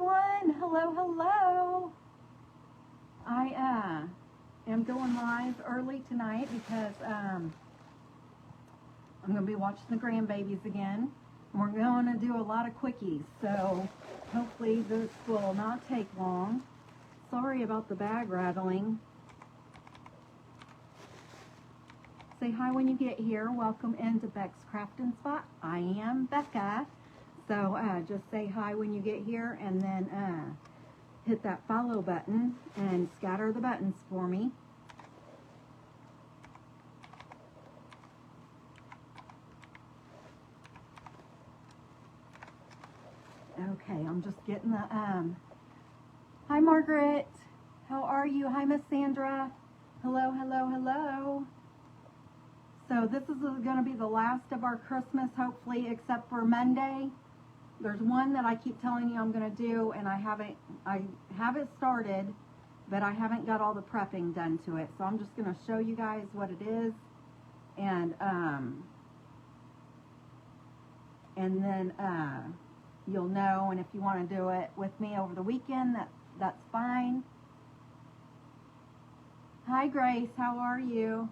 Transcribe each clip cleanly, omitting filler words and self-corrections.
everyone. Hello, hello. I am going live early tonight because I'm going to be watching the grandbabies again. We're going to do a lot of quickies, so hopefully this will not take long. Sorry about the bag rattling. Say hi when you get here. Welcome into Beck's Crafting Spot. I am Becca. So just say hi when you get here, and then hit that follow button and scatter the buttons for me. Okay, I'm just getting the hi Margaret, how are you? Hi Miss Sandra. Hello, hello, hello. So this is going to be the last of our Christmas, hopefully, except for Monday. There's one that I keep telling you I'm going to do, and I have it started, but I haven't got all the prepping done to it. So I'm just going to show you guys what it is, and then you'll know. And if you want to do it with me over the weekend, that's fine. Hi Grace, how are you?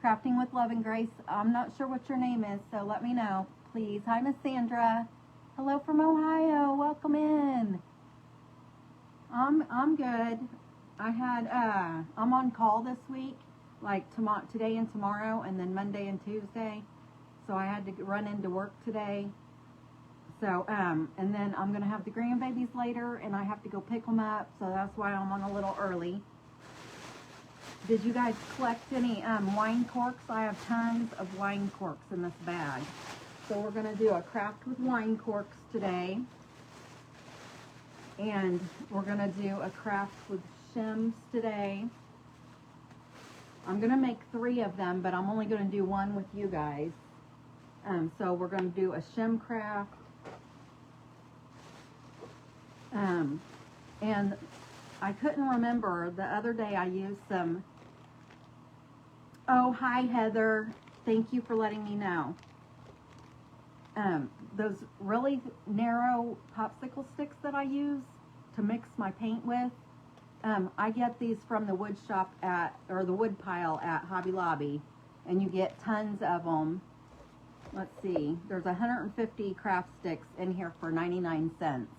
Crafting with Love and Grace. I'm not sure what your name is, so let me know, please. Hi, Miss Sandra. Hello from Ohio. Welcome in. I'm good. I'm on call this week, like today and tomorrow, and then Monday and Tuesday. So I had to run into work today. So, and then I'm gonna have the grandbabies later, and I have to go pick them up. So that's why I'm on a little early. Did you guys collect any wine corks? I have tons of wine corks in this bag. So we're going to do a craft with wine corks today. And we're going to do a craft with shims today. I'm going to make 3 of them, but I'm only going to do one with you guys. So we're going to do a shim craft. And I couldn't remember, the other day I used some. Oh, hi Heather. Thank you for letting me know. Those really narrow popsicle sticks that I use to mix my paint with, I get these from the wood shop or the wood pile at Hobby Lobby, and you get tons of them. Let's see, there's 150 craft sticks in here for 99 cents.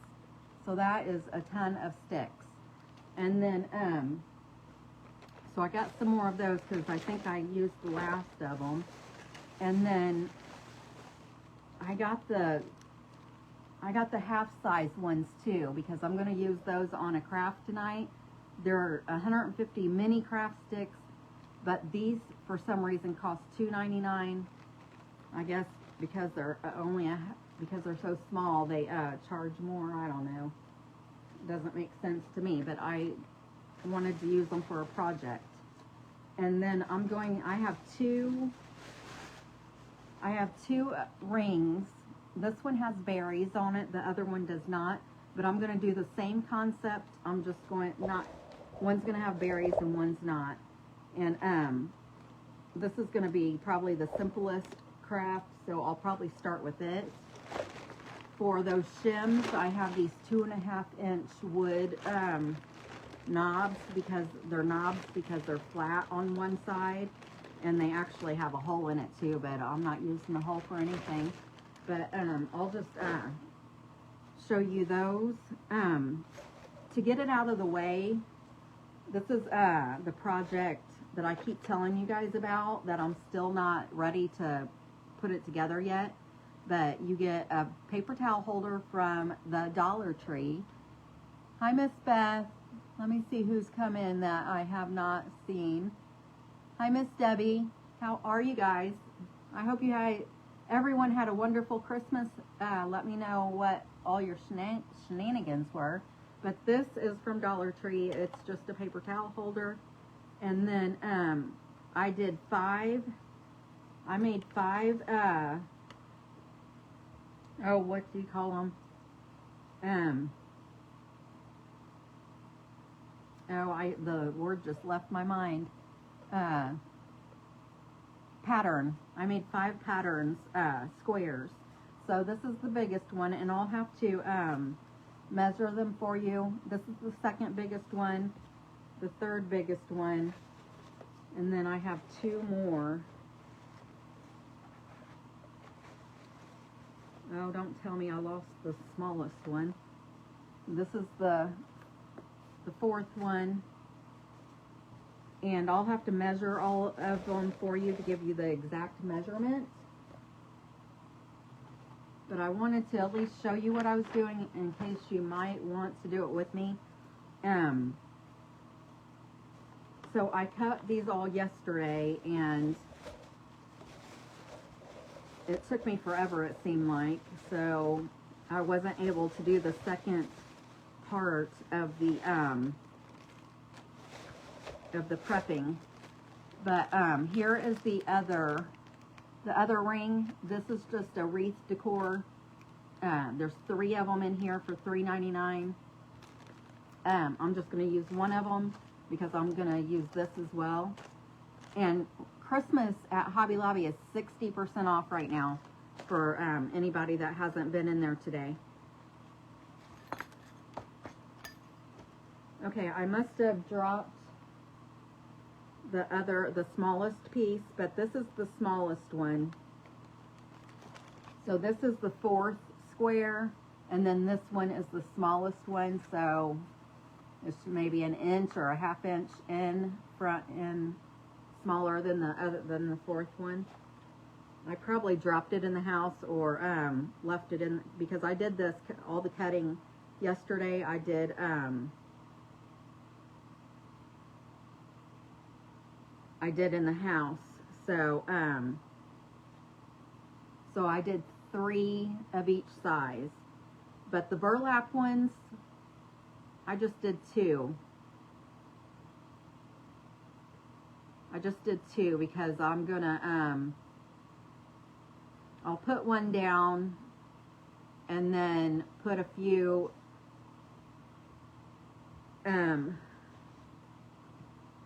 So that is a ton of sticks. And then, so I got some more of those because I think I used the last of them. And then I got the half-size ones too, because I'm going to use those on a craft tonight. There are 150 mini craft sticks, but these for some reason cost $2.99. I guess because they're because they're so small, they charge more. I don't know. It doesn't make sense to me, but I wanted to use them for a project. And then I have two rings. This one has berries on it, the other one does not, but I'm going to do the same concept. I'm just going, one's going to have berries and one's not. And this is going to be probably the simplest craft, so I'll probably start with it. For those shims, I have these 2.5-inch wood knobs because they're flat on one side, and they actually have a hole in it too, but I'm not using the hole for anything. But I'll just show you those. To get it out of the way, this is the project that I keep telling you guys about that I'm still not ready to put it together yet. But you get a paper towel holder from the Dollar Tree. Hi, Miss Beth. Let me see who's come in that I have not seen. Hi, Miss Debbie. How are you guys? I hope everyone had a wonderful Christmas. Let me know what all your shenanigans were. But this is from Dollar Tree. It's just a paper towel holder. And then I did 5. I made 5. What do you call them? The word just left my mind. Pattern. I made 5 patterns, squares. So this is the biggest one, and I'll have to measure them for you. This is the second biggest one, the third biggest one, and then I have two more. Oh, don't tell me I lost the smallest one. This is the fourth one, and I'll have to measure all of them for you to give you the exact measurement. But I wanted to at least show you what I was doing in case you might want to do it with me. So I cut these all yesterday, and it took me forever, it seemed like, so I wasn't able to do the second part of the prepping. But here is the other ring. This is just a wreath decor. There's 3 of them in here for $3.99. I'm just going to use one of them because I'm going to use this as well. And Christmas at Hobby Lobby is 60% off right now for anybody that hasn't been in there today. Okay, I must have dropped the smallest piece, but this is the smallest one. So this is the 4th square, and then this one is the smallest one, so it's maybe an inch or a half inch in front and smaller than the 4th one. I probably dropped it in the house or left it in, because I did all the cutting yesterday. I did in the house, so I did 3 of each size, but the burlap ones I just did 2. I just did 2 because I'm gonna I'll put one down and then put a few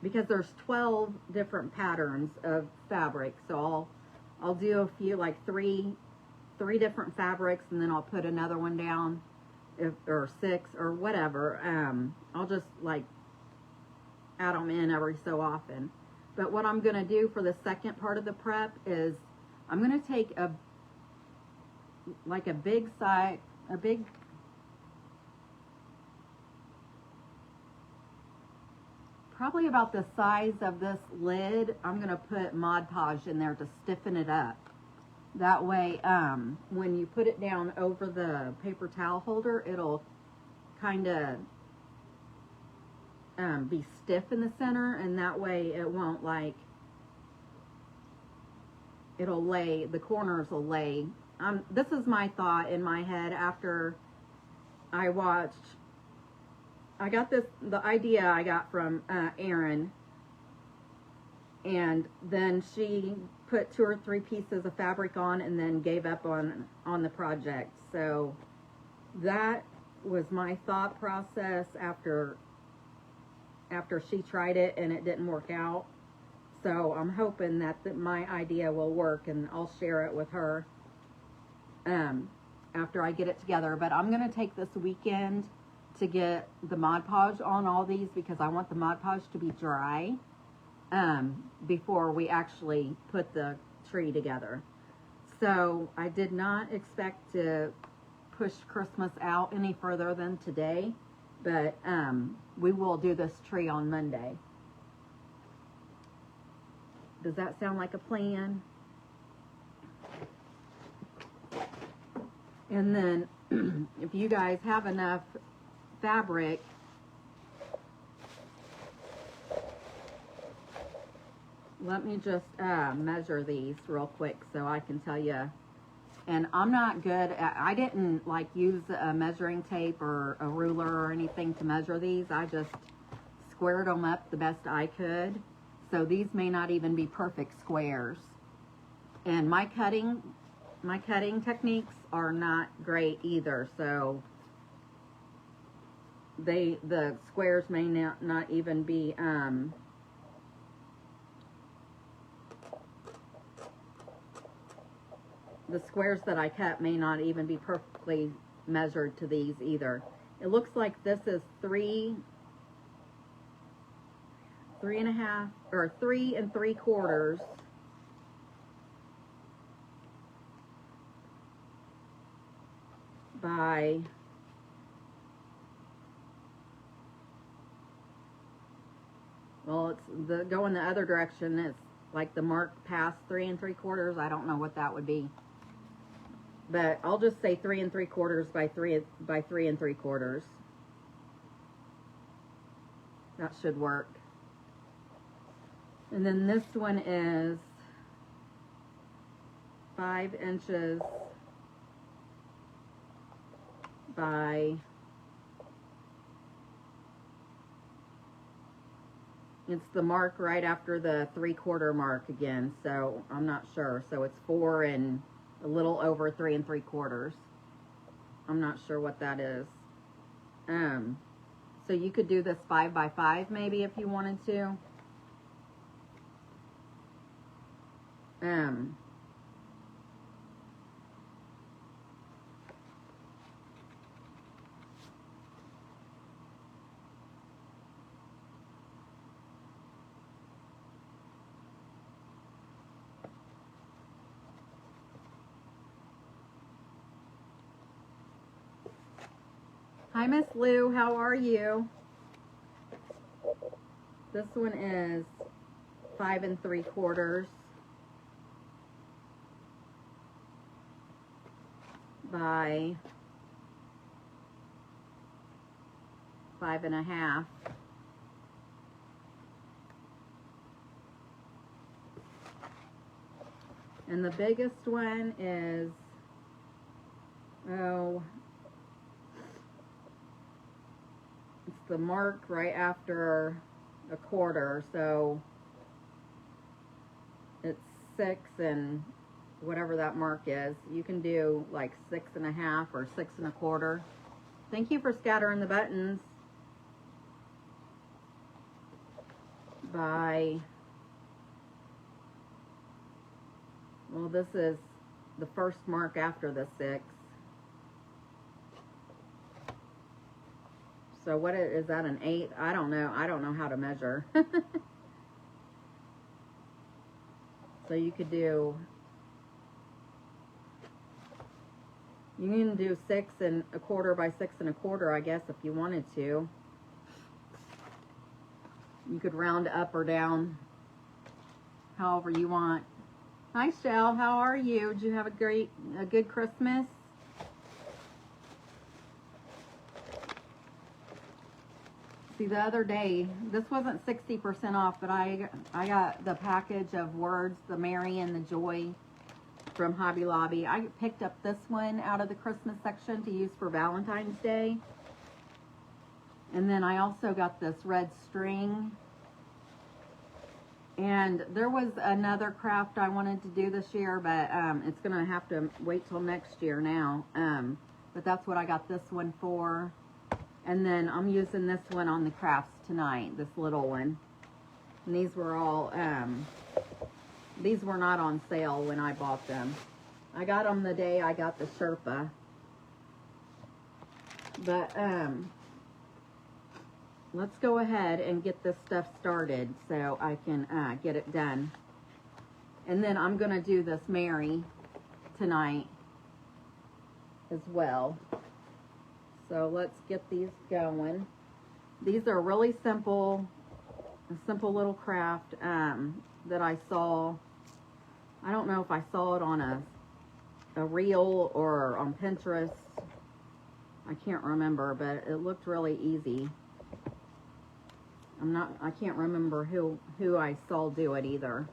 because there's 12 different patterns of fabric, so I'll do a few, like three different fabrics, and then I'll put another one down, or 6 or whatever. I'll just like add them in every so often. But what I'm gonna do for the second part of the prep is I'm gonna take probably about the size of this lid. I'm gonna put Mod Podge in there to stiffen it up. That way, when you put it down over the paper towel holder, it'll kind of be stiff in the center, and that way it won't, like, it'll lay, the corners will lay. This is my thought in my head after I watched. I got the idea I got from Erin, and then she put 2 or 3 pieces of fabric on and then gave up on the project. So that was my thought process after she tried it and it didn't work out. So I'm hoping that my idea will work, and I'll share it with her after I get it together. But I'm going to take this weekend to get the Mod Podge on all these, because I want the Mod Podge to be dry before we actually put the tree together. So I did not expect to push Christmas out any further than today, but we will do this tree on Monday. Does that sound like a plan? And then if you guys have enough fabric, let me just measure these real quick so I can tell you. And I'm not good at, I didn't like use a measuring tape or a ruler or anything to measure these. I just squared them up the best I could. So these may not even be perfect squares. And my cutting techniques are not great either. So the squares may not even be the squares that I cut may not even be perfectly measured to these either. It looks like this is 3.5 or 3 3/4 by, well, it's going the other direction. It's like the mark past 3 3/4. I don't know what that would be, but I'll just say 3 3/4 by 3 3/4. That should work. And then this one is 5 inches by, it's the mark right after the 3/4 mark again, so I'm not sure. So it's 4 and a little over 3 3/4. I'm not sure what that is. So you could do this 5 by 5 maybe if you wanted to. Hi, Miss Lou, how are you? This one is 5 3/4 by 5.5. And the biggest one is, oh, it's the mark right after a quarter, so it's 6 and whatever that mark is. You can do like 6.5 or 6 1/4. Thank you for scattering the buttons. By, well, this is the first mark after the 6. So what is that, an 8? I don't know. I don't know how to measure. So you could do, you can do 6 1/4 by 6 1/4, I guess, if you wanted to. You could round up or down however you want. Hi, Shell. How are you? Did you have a good Christmas? See, the other day, this wasn't 60% off, but I got the package of words, the Mary and the Joy from Hobby Lobby. I picked up this one out of the Christmas section to use for Valentine's Day. And then I also got this red string. And there was another craft I wanted to do this year, but it's going to have to wait till next year now. But that's what I got this one for. And then I'm using this one on the crafts tonight, this little one. And these were all, these were not on sale when I bought them. I got them the day I got the Sherpa. But, let's go ahead and get this stuff started so I can get it done. And then I'm going to do this Mary tonight as well. So let's get these going. These are really simple, a simple little craft that I saw. I don't know if I saw it on a reel or on Pinterest. I can't remember, but it looked really easy. I can't remember who I saw do it either.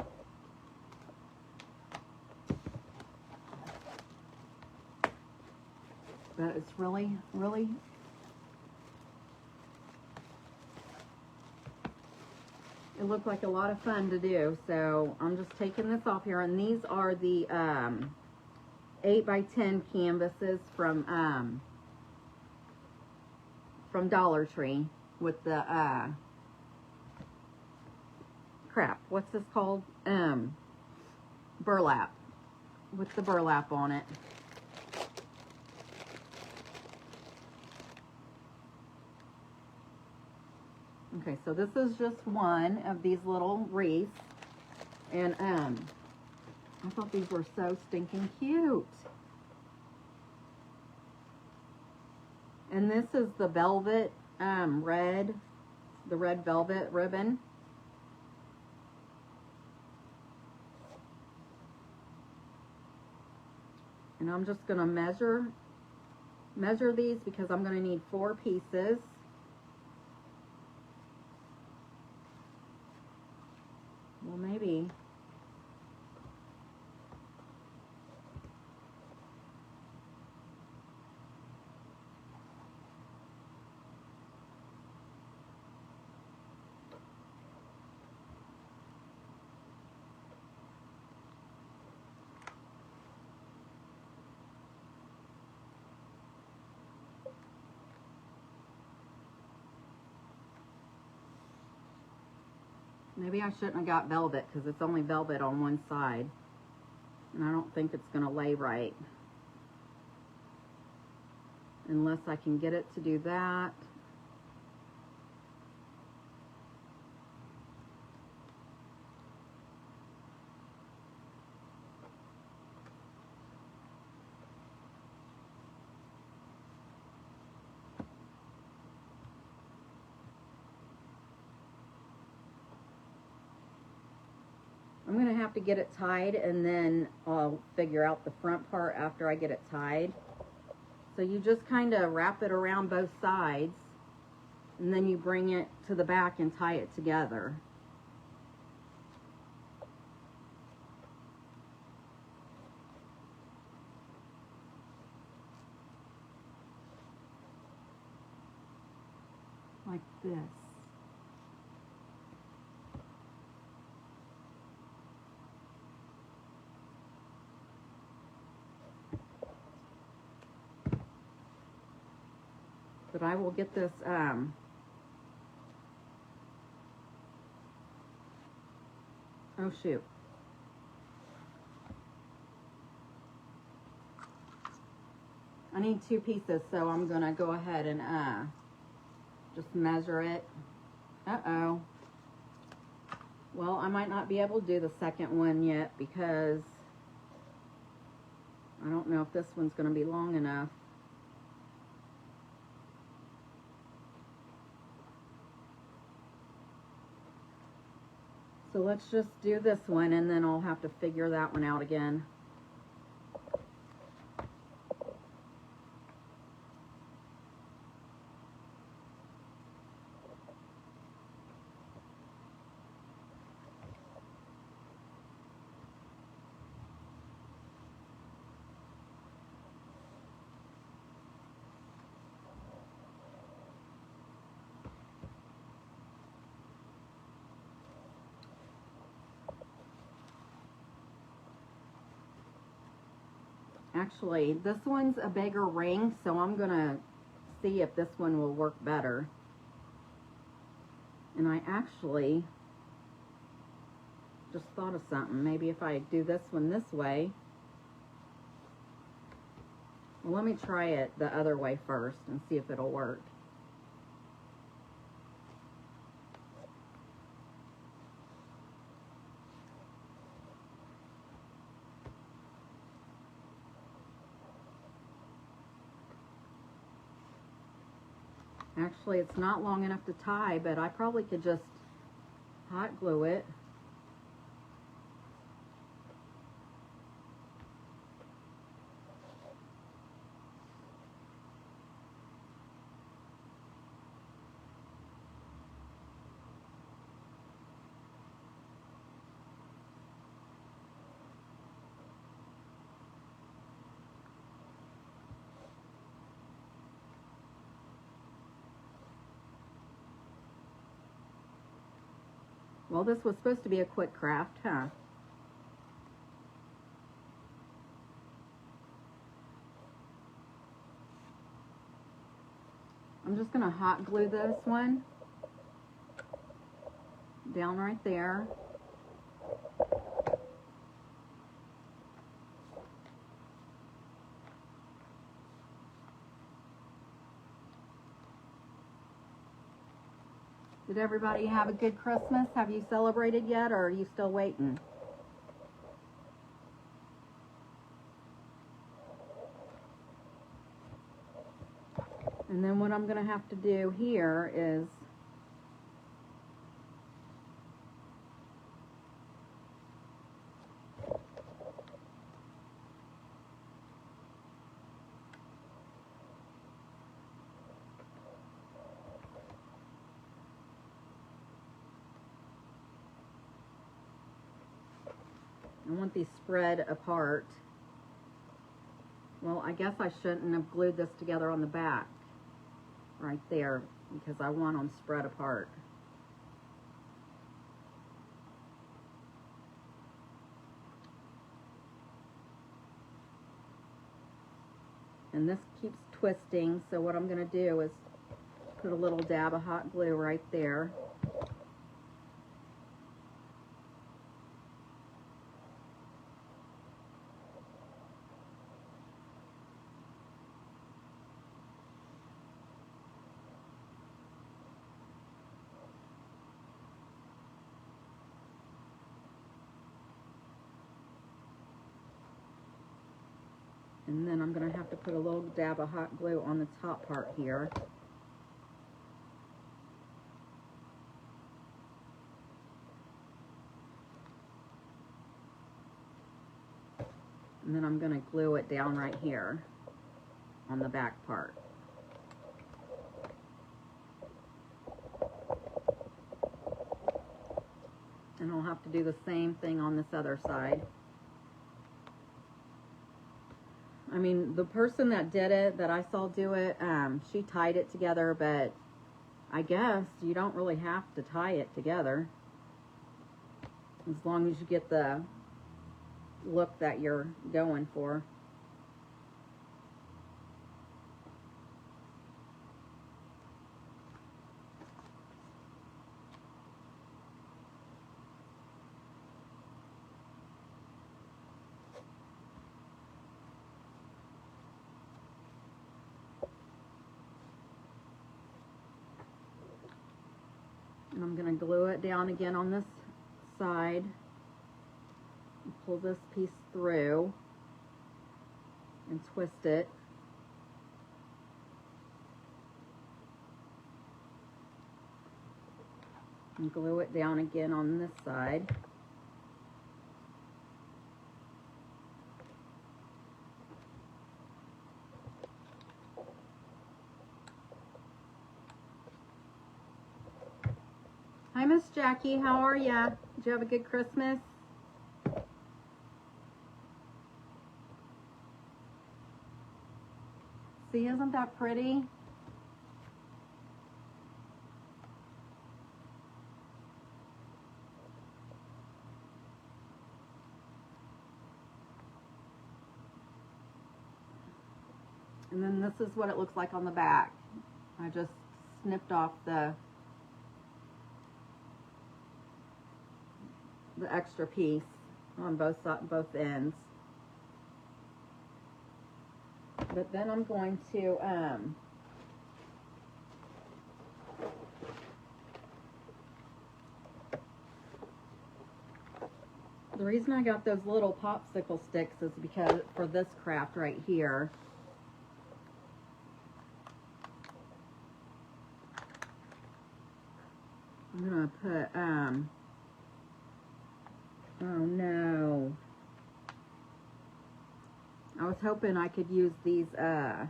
But it's really, really, it looked like a lot of fun to do. So I'm just taking this off here. And these are the 8 by 10 canvases from Dollar Tree with the, crap, what's this called? Burlap, with the burlap on it. Okay, so this is just one of these little wreaths. And I thought these were so stinking cute. And this is the velvet red, the red velvet ribbon. And I'm just going to measure these because I'm going to need 4 pieces. Well, maybe. Maybe I shouldn't have got velvet because it's only velvet on one side. And I don't think it's going to lay right. Unless I can get it to do that. I'm going to have to get it tied, and then I'll figure out the front part after I get it tied. So you just kind of wrap it around both sides, and then you bring it to the back and tie it together. Like this. But I will get this, oh shoot. I need 2 pieces, so I'm gonna go ahead and just measure it. Uh-oh. Well, I might not be able to do the second one yet because I don't know if this one's gonna be long enough. So let's just do this one, and then I'll have to figure that one out again. Actually, this one's a bigger ring, so I'm gonna see if this one will work better. And I actually just thought of something. Maybe if I do this one this way. Well, let me try it the other way first and see if it'll work. Actually, it's not long enough to tie, but I probably could just hot glue it. Well, this was supposed to be a quick craft, huh? I'm just gonna hot glue this one down right there. Did everybody have a good Christmas? Have you celebrated yet, or are you still waiting? And then what I'm going to have to do here is I want these spread apart. Well, I guess I shouldn't have glued this together on the back right there because I want them spread apart. And this keeps twisting, so what I'm going to do is put a little dab of hot glue right there. And then I'm going to have to put a little dab of hot glue on the top part here. And then I'm going to glue it down right here on the back part. And I'll have to do the same thing on this other side. I mean, the person that did it, that I saw do it, she tied it together, but I guess you don't really have to tie it together as long as you get the look that you're going for. And I'm going to glue it down again on this side. Pull this piece through and twist it. And glue it down again on this side. Hi, Miss Jackie. How are ya? Did you have a good Christmas? See, isn't that pretty? And then this is what it looks like on the back. I just snipped off the extra piece on both ends. But then I'm going to the reason I got those little popsicle sticks is because for this craft right here, I'm gonna put oh no, I was hoping I could use these I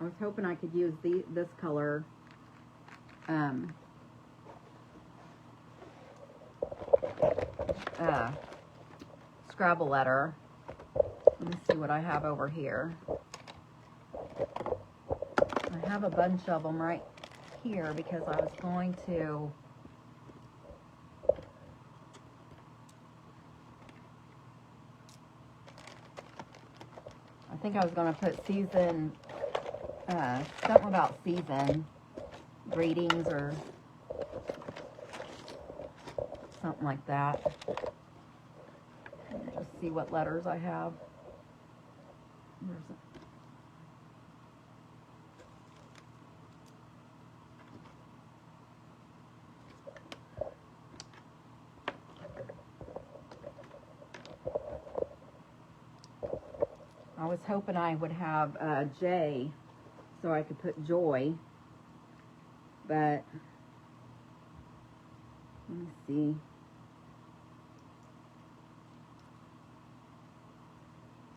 was hoping I could use this color Scrabble letter. Let me see what I have over here. I have a bunch of them right here because I was going to I think I was going to put season something about season greetings or something like that. Just see what letters I have. I was hoping I would have J so I could put joy, but let me see.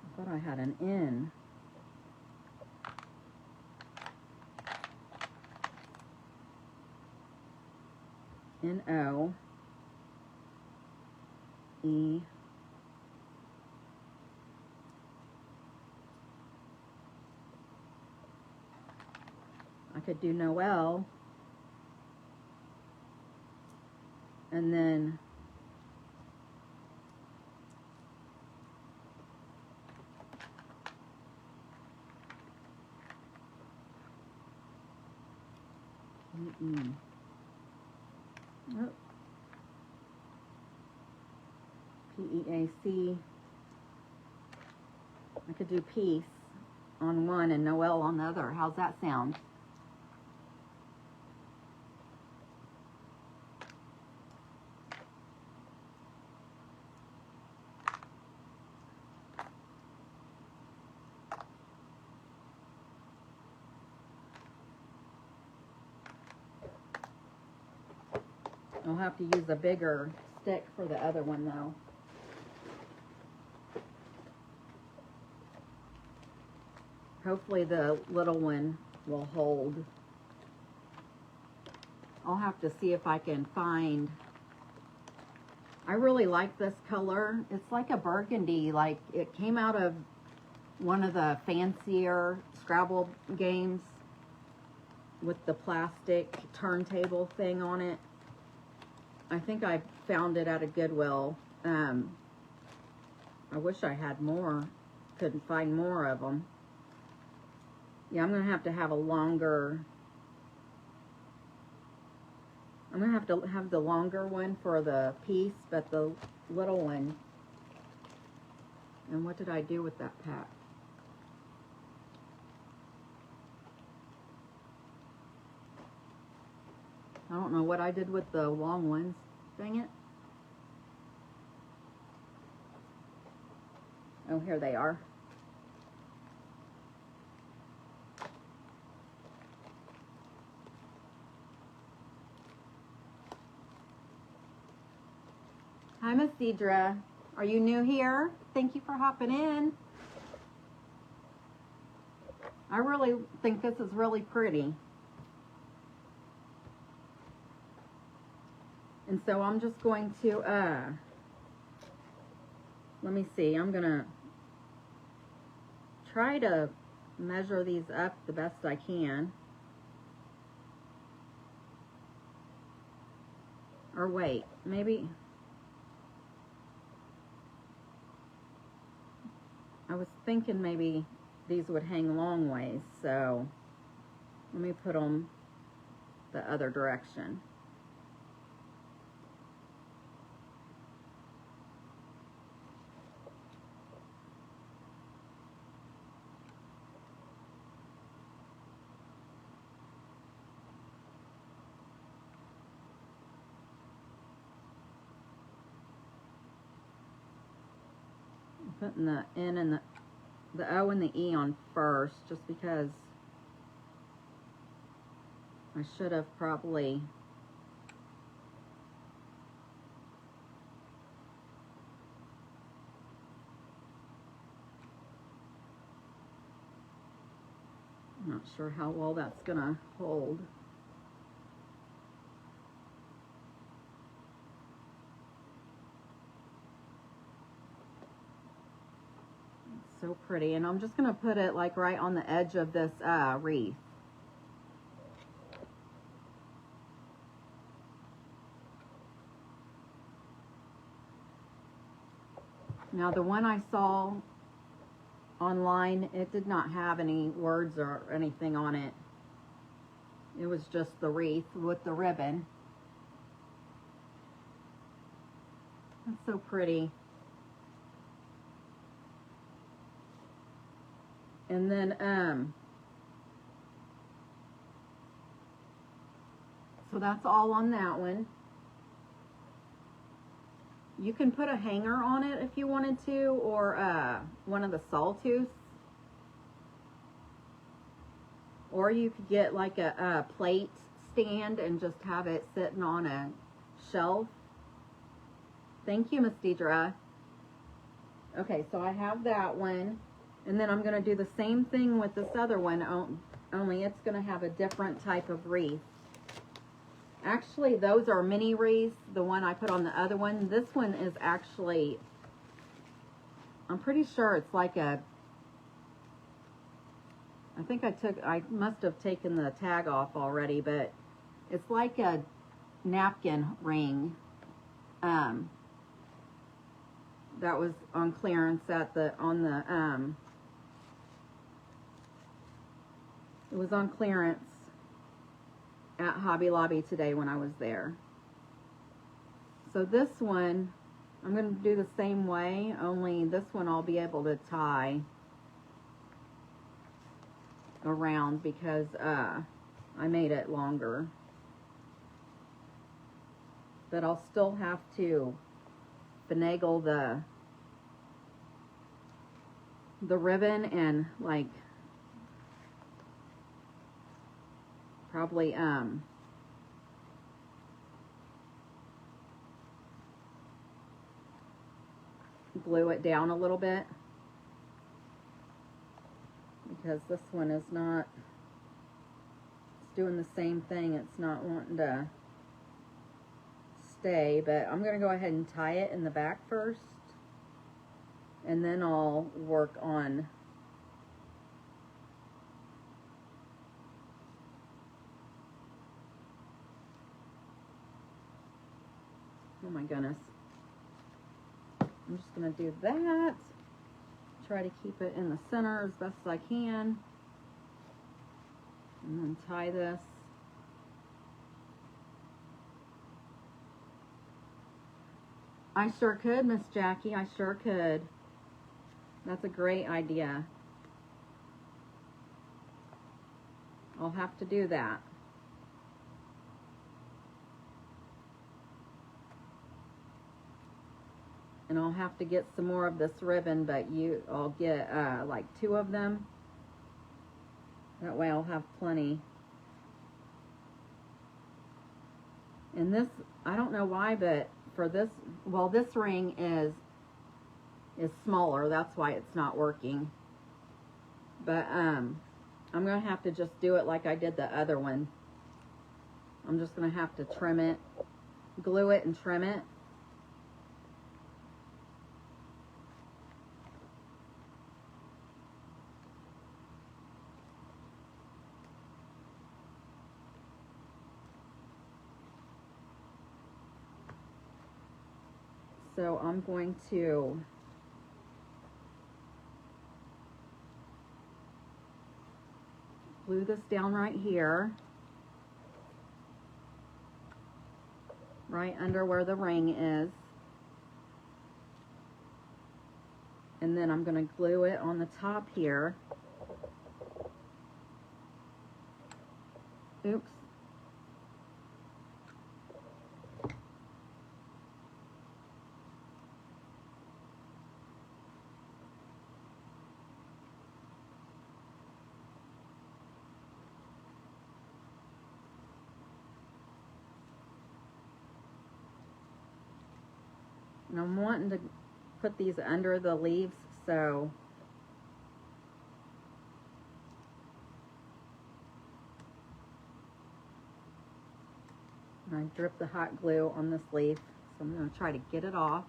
I thought I had an N. N-O E I could do Noel, and then oh. P-E-A-C. I could do peace on one and Noel on the other. How's that sound? I'll have to use a bigger stick for the other one though. Hopefully the little one will hold. I'll have to see if I can find. I really like this color. It's like a burgundy, like it came out of one of the fancier Scrabble games with the plastic turntable thing on it. I think I found it at a Goodwill. I wish I had more. Couldn't find more of them. Yeah, I'm going to have a longer... I'm going to have the longer one for the piece, but the little one... And what did I do with that pack? I don't know what I did with the long ones. Dang it. Oh, here they are. Hi, Miss Deidre. Are you new here? Thank you for hopping in. I really think this is really pretty. And so I'm just going to, let me see, I'm going to try to measure these up the best I can. Or wait, maybe, I was thinking maybe these would hang long ways, so let me put them the other direction. Putting the N and the O and the E on first, just because I should have probably I'm not sure how well that's gonna hold. So pretty, and I'm just going to put it like right on the edge of this wreath. Now the one I saw online, it did not have any words or anything on it. It was just the wreath with the ribbon. That's so pretty. And then, so that's all on that one. You can put a hanger on it if you wanted to, or one of the sawtooths Or you could get like a plate stand and just have it sitting on a shelf. Thank you, Miss Deidre. Okay, so I have that one. And then I'm going to do the same thing with this other one, only it's going to have a different type of wreath. Actually, those are mini wreaths, the one I put on the other one. This one is actually, I'm pretty sure it's like a, I think I must have taken the tag off already, but it's like a napkin ring. That was on clearance at it was on clearance at Hobby Lobby today when I was there. So this one, I'm going to do the same way, only this one I'll be able to tie around because I made it longer. But I'll still have to finagle the ribbon and like probably glue it down a little bit because this one is not, it's doing the same thing, it's not wanting to stay, but I'm going to go ahead and tie it in the back first and then I'll work on oh my goodness. I'm just going to do that. Try to keep it in the center as best as I can. And then tie this. I sure could, Miss Jackie. I sure could. That's a great idea. I'll have to do that. And I'll have to get some more of this ribbon, but I'll get like 2 of them. That way I'll have plenty. And this, I don't know why, but for this, well, this ring is smaller. That's why it's not working. But I'm going to have to just do it like I did the other one. I'm just going to have to trim it, glue it and trim it. So I'm going to glue this down right here, right under where the ring is. And then I'm going to glue it on the top here. Oops. And I'm wanting to put these under the leaves, so I drip the hot glue on this leaf, so I'm going to try to get it off.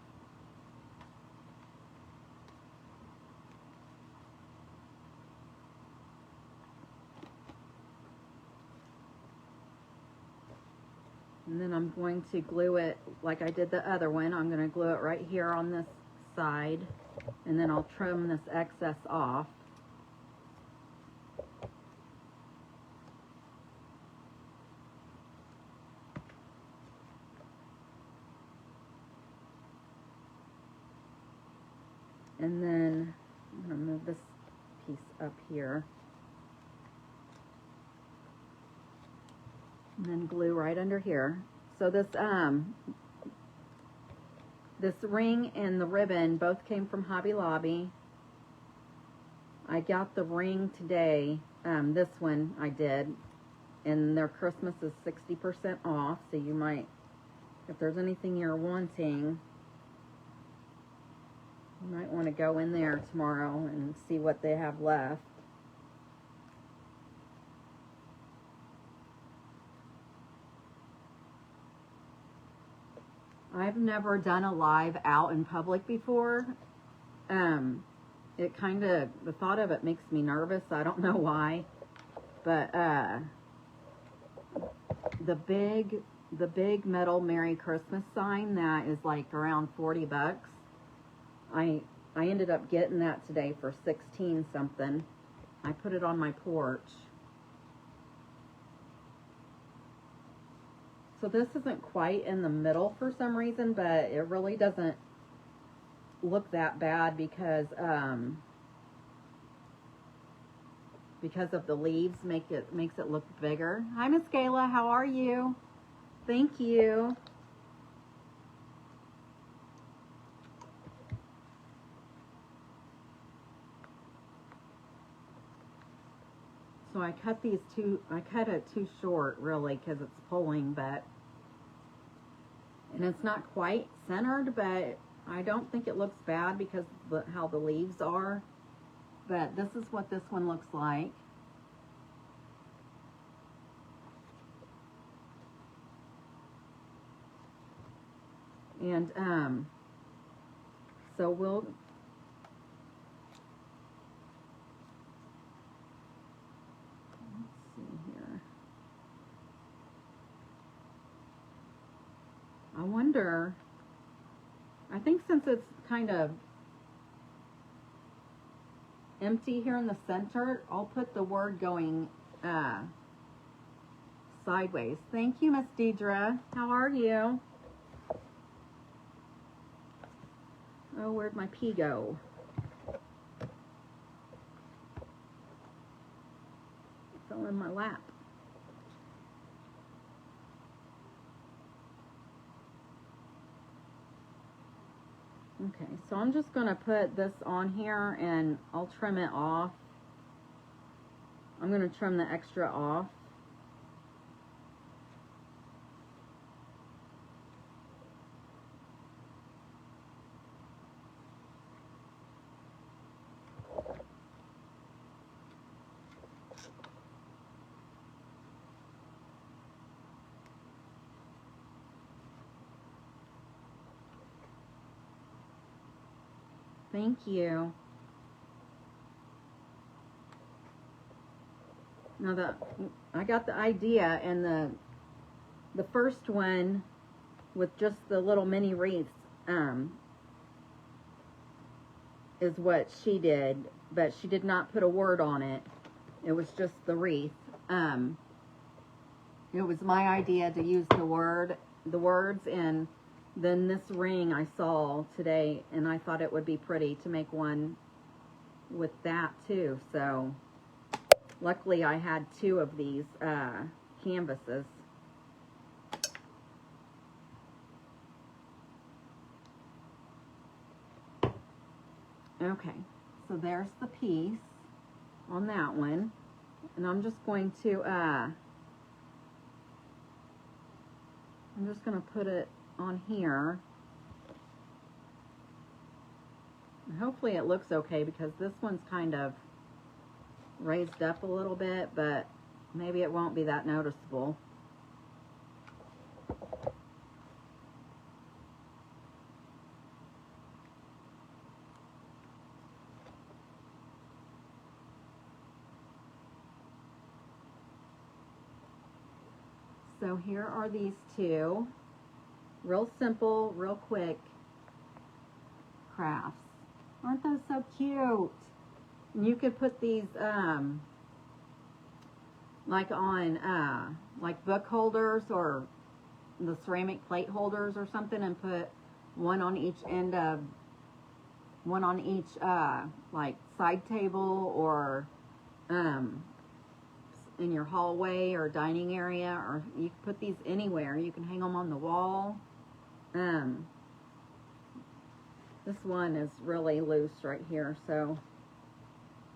And then I'm going to glue it like I did the other one. I'm going to glue it right here on this side, and then I'll trim this excess off. And then I'm going to move this piece up here. And then glue right under here. So this this ring and the ribbon both came from Hobby Lobby. I got the ring today. This one I did. And their Christmas is 60% off. So you might, if there's anything you're wanting, you might want to go in there tomorrow and see what they have left. I've never done a live out in public before. It kind of, the thought of it makes me nervous. I don't know why. But the big metal Merry Christmas sign that is like around 40 bucks. I ended up getting that today for 16 something. I put it on my porch. So this isn't quite in the middle for some reason, but it really doesn't look that bad because of the leaves makes it look bigger. Hi, Miss Kayla, how are you? Thank you. So I cut it too short really because it's pulling, and it's not quite centered, but I don't think it looks bad because of how the leaves are. But this is what this one looks like. And so we'll I wonder, I think since it's kind of empty here in the center, I'll put the word going sideways. Thank you, Miss Deidre. How are you? Oh, where'd my pea go? It fell in my lap. Okay, so I'm just going to put this on here and I'll trim it off. I'm going to trim the extra off. Thank you. Now I got the idea, and the first one with just the little mini wreaths is what she did, but she did not put a word on it. It was just the wreath. It was my idea to use the words, and then this ring I saw today, and I thought it would be pretty to make one with that too. So luckily I had two of these canvases. Okay, so there's the piece on that one, and I'm just going to put it on here. And hopefully it looks okay because this one's kind of raised up a little bit, but maybe it won't be that noticeable. So here are these two. Real simple, real quick crafts. Aren't those so cute? And you could put these like on like book holders or the ceramic plate holders or something, and put one on each end of like side table, or in your hallway or dining area, or you can put these anywhere. You can hang them on the wall. This one is really loose right here, so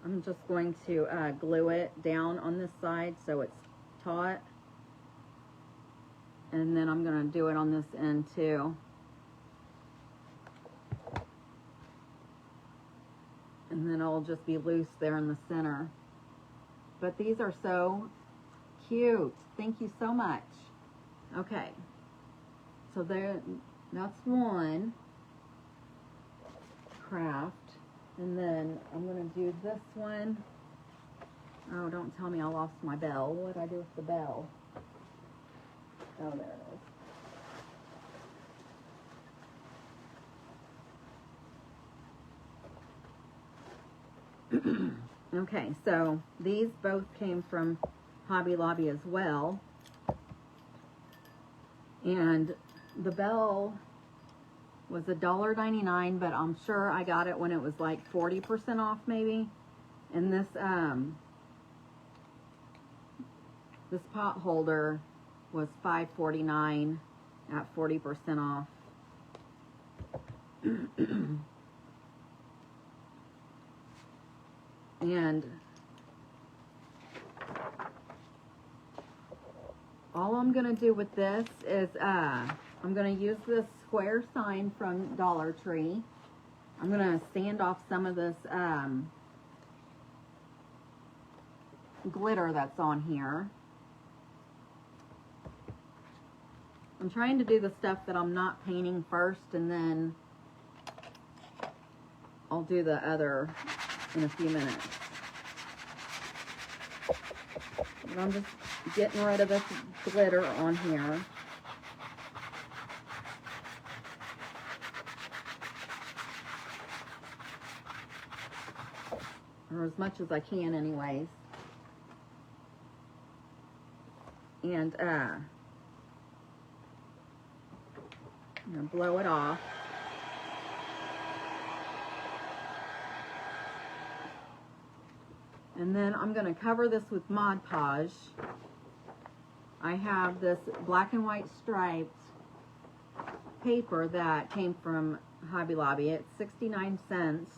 I'm just going to glue it down on this side so it's taut. And then I'm going to do it on this end too. And then it'll just be loose there in the center. But these are so cute. Thank you so much. Okay. So that's one craft. And then I'm going to do this one. Oh, don't tell me I lost my bell. What did I do with the bell? Oh, there it is. Okay, so these both came from Hobby Lobby as well. And the bell was $1.99, but I'm sure I got it when it was like 40% off maybe. And this this pot holder was $5.49 at 40% off. And all I'm going to do with this is I'm going to use this square sign from Dollar Tree. I'm going to sand off some of this glitter that's on here. I'm trying to do the stuff that I'm not painting first, and then I'll do the other in a few minutes. But I'm just getting rid of this glitter on here. Or as much as I can anyways. And I'm going to blow it off. And then I'm going to cover this with Mod Podge. I have this black and white striped paper that came from Hobby Lobby. It's 69 cents.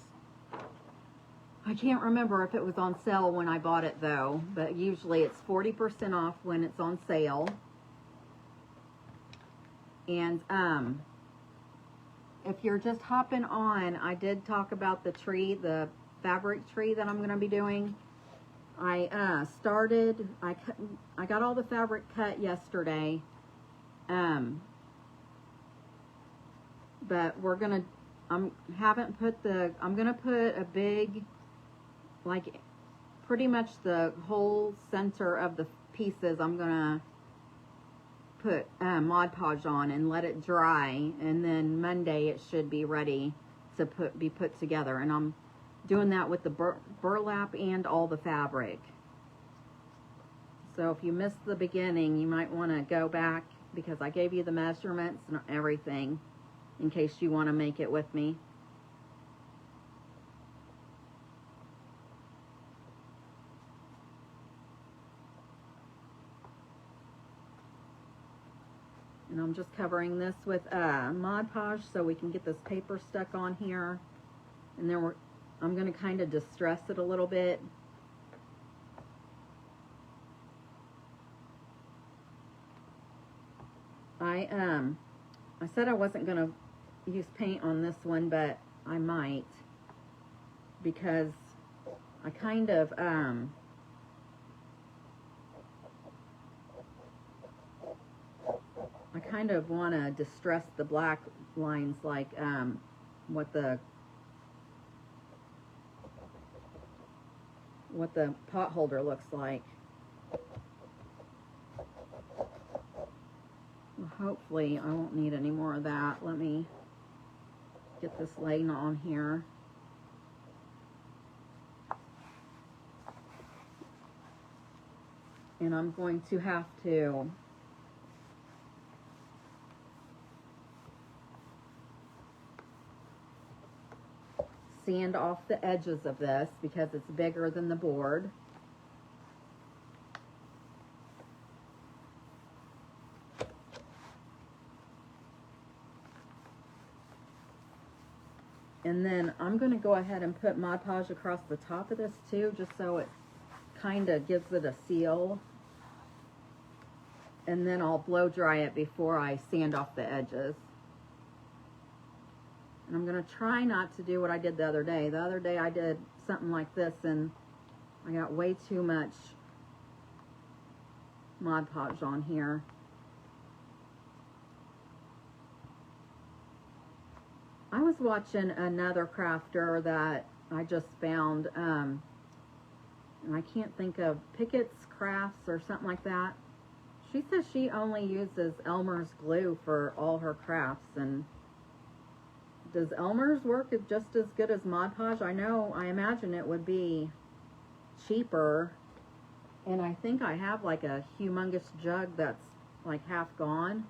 I can't remember if it was on sale when I bought it though, but usually it's 40% off when it's on sale. And if you're just hopping on, I did talk about the tree, the fabric tree that I'm going to be doing. I got all the fabric cut yesterday, but I'm gonna put a big, like pretty much the whole center of the pieces I'm gonna put Mod Podge on and let it dry, and then Monday it should be ready to be put together. And I'm doing that with the burlap and all the fabric. So if you missed the beginning, you might want to go back, because I gave you the measurements and everything in case you want to make it with me. And I'm just covering this with Mod Podge so we can get this paper stuck on here. And then I'm going to kind of distress it a little bit. I said I wasn't going to use paint on this one, but I might, because I kind of want to distress the black lines, like what the pot holder looks like. Well, hopefully I won't need any more of that. Let me get this laying on here. And I'm going to have to sand off the edges of this because it's bigger than the board. And then I'm going to go ahead and put Mod Podge across the top of this too, just so it kind of gives it a seal. And then I'll blow dry it before I sand off the edges. And I'm going to try not to do what I did the other day. The other day I did something like this and I got way too much Mod Podge on here. I was watching another crafter that I just found, and I can't think of, Pickett's Crafts or something like that. She says she only uses Elmer's glue for all her crafts, and does Elmer's work just as good as Mod Podge? I imagine it would be cheaper, and I think I have like a humongous jug that's like half gone,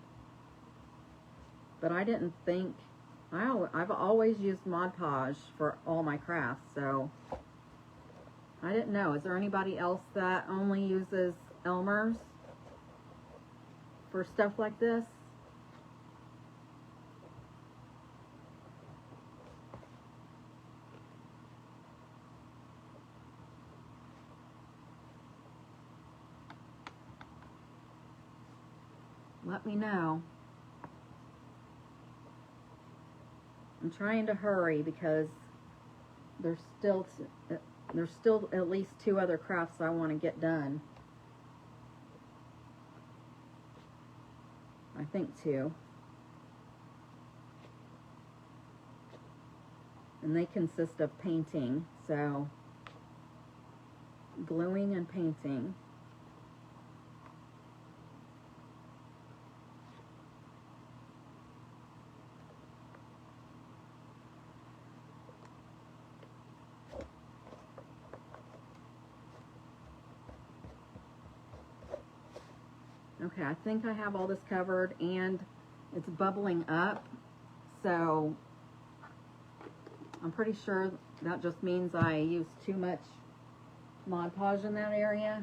but I didn't think, I've always used Mod Podge for all my crafts, so I didn't know. Is there anybody else that only uses Elmer's for stuff like this? Let me know. I'm trying to hurry because there's still at least 2 other crafts I want to get done. I think 2. And they consist of painting, so gluing and painting. Okay, I think I have all this covered, and it's bubbling up, so I'm pretty sure that just means I used too much Mod Podge in that area.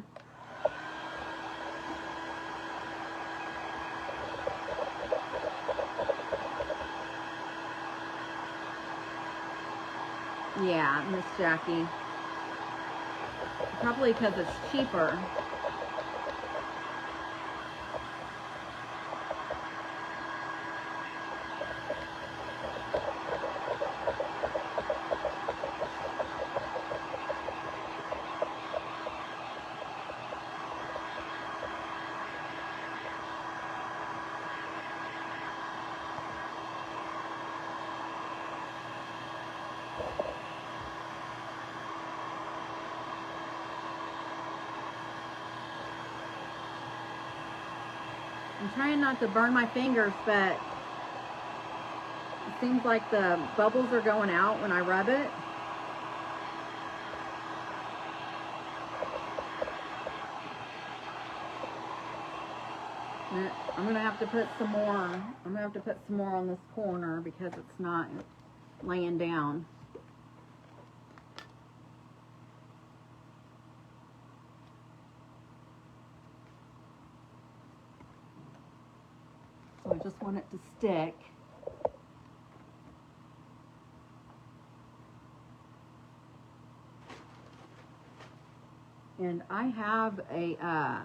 Yeah, Miss Jackie. Probably because it's cheaper. I'm trying not to burn my fingers, but it seems like the bubbles are going out when I rub it. I'm gonna have to put some more. I'm gonna have to put some more on this corner because it's not laying down. So I just want it to stick. And I have a, I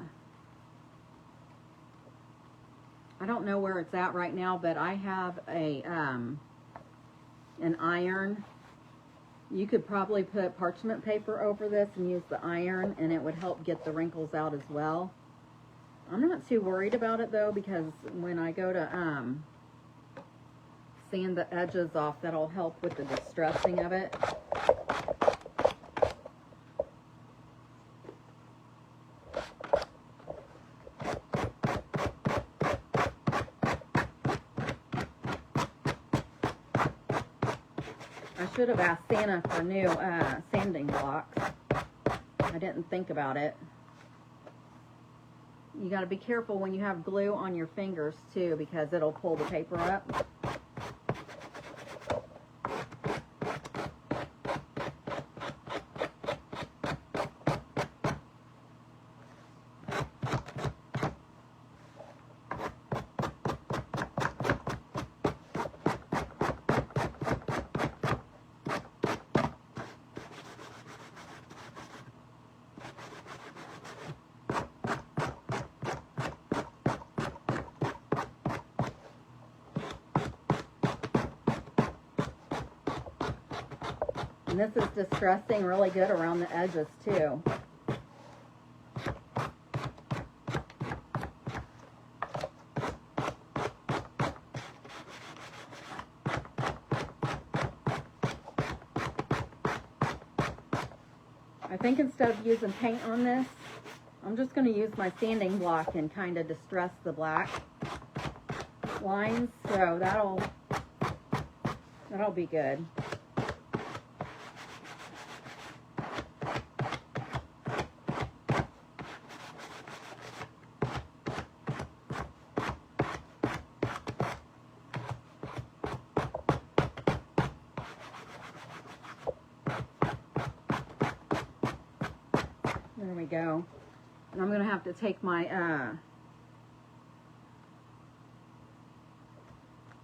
don't know where it's at right now, but I have a, an iron. You could probably put parchment paper over this and use the iron, and it would help get the wrinkles out as well. I'm not too worried about it though, because when I go to sand the edges off, that'll help with the distressing of it. I should have asked Santa for new sanding blocks. I didn't think about it. You got to be careful when you have glue on your fingers too, because it'll pull the paper up. And this is distressing really good around the edges too. I think instead of using paint on this, I'm just going to use my sanding block and kind of distress the black lines, so that'll be good. There we go. And I'm going to have to take my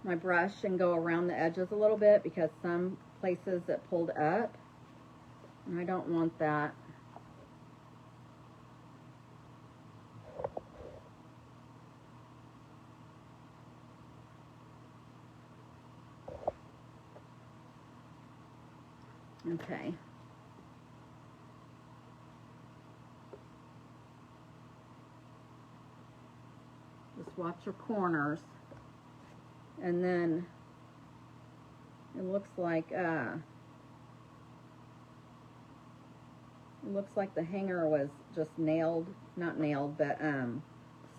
my brush and go around the edges a little bit, because some places it pulled up and I don't want that. Okay. Just watch your corners. And then it looks like the hanger was just nailed, not nailed, but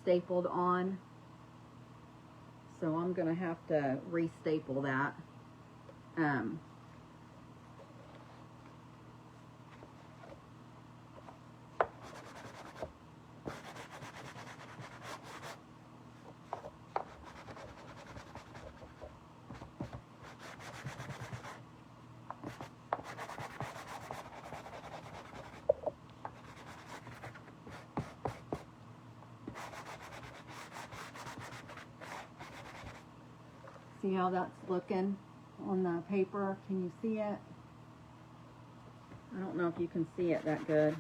stapled on. So I'm gonna have to re-staple that. See how that's looking on the paper? Can you see it? I don't know if you can see it that good.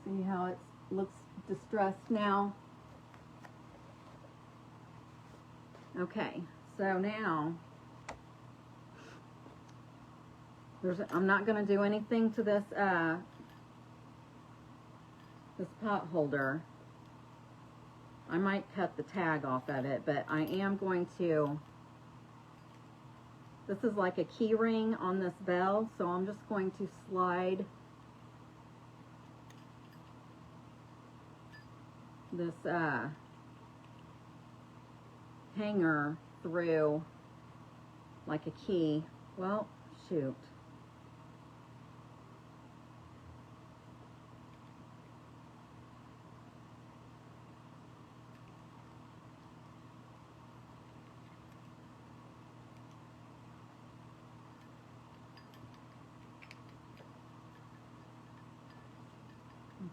See how it looks distressed now? Okay, so now I'm not going to do anything to this this pot holder. I might cut the tag off of it, but I am going to. This is like a key ring on this bell, so I'm just going to slide this hanger through like a key. Well, shoot.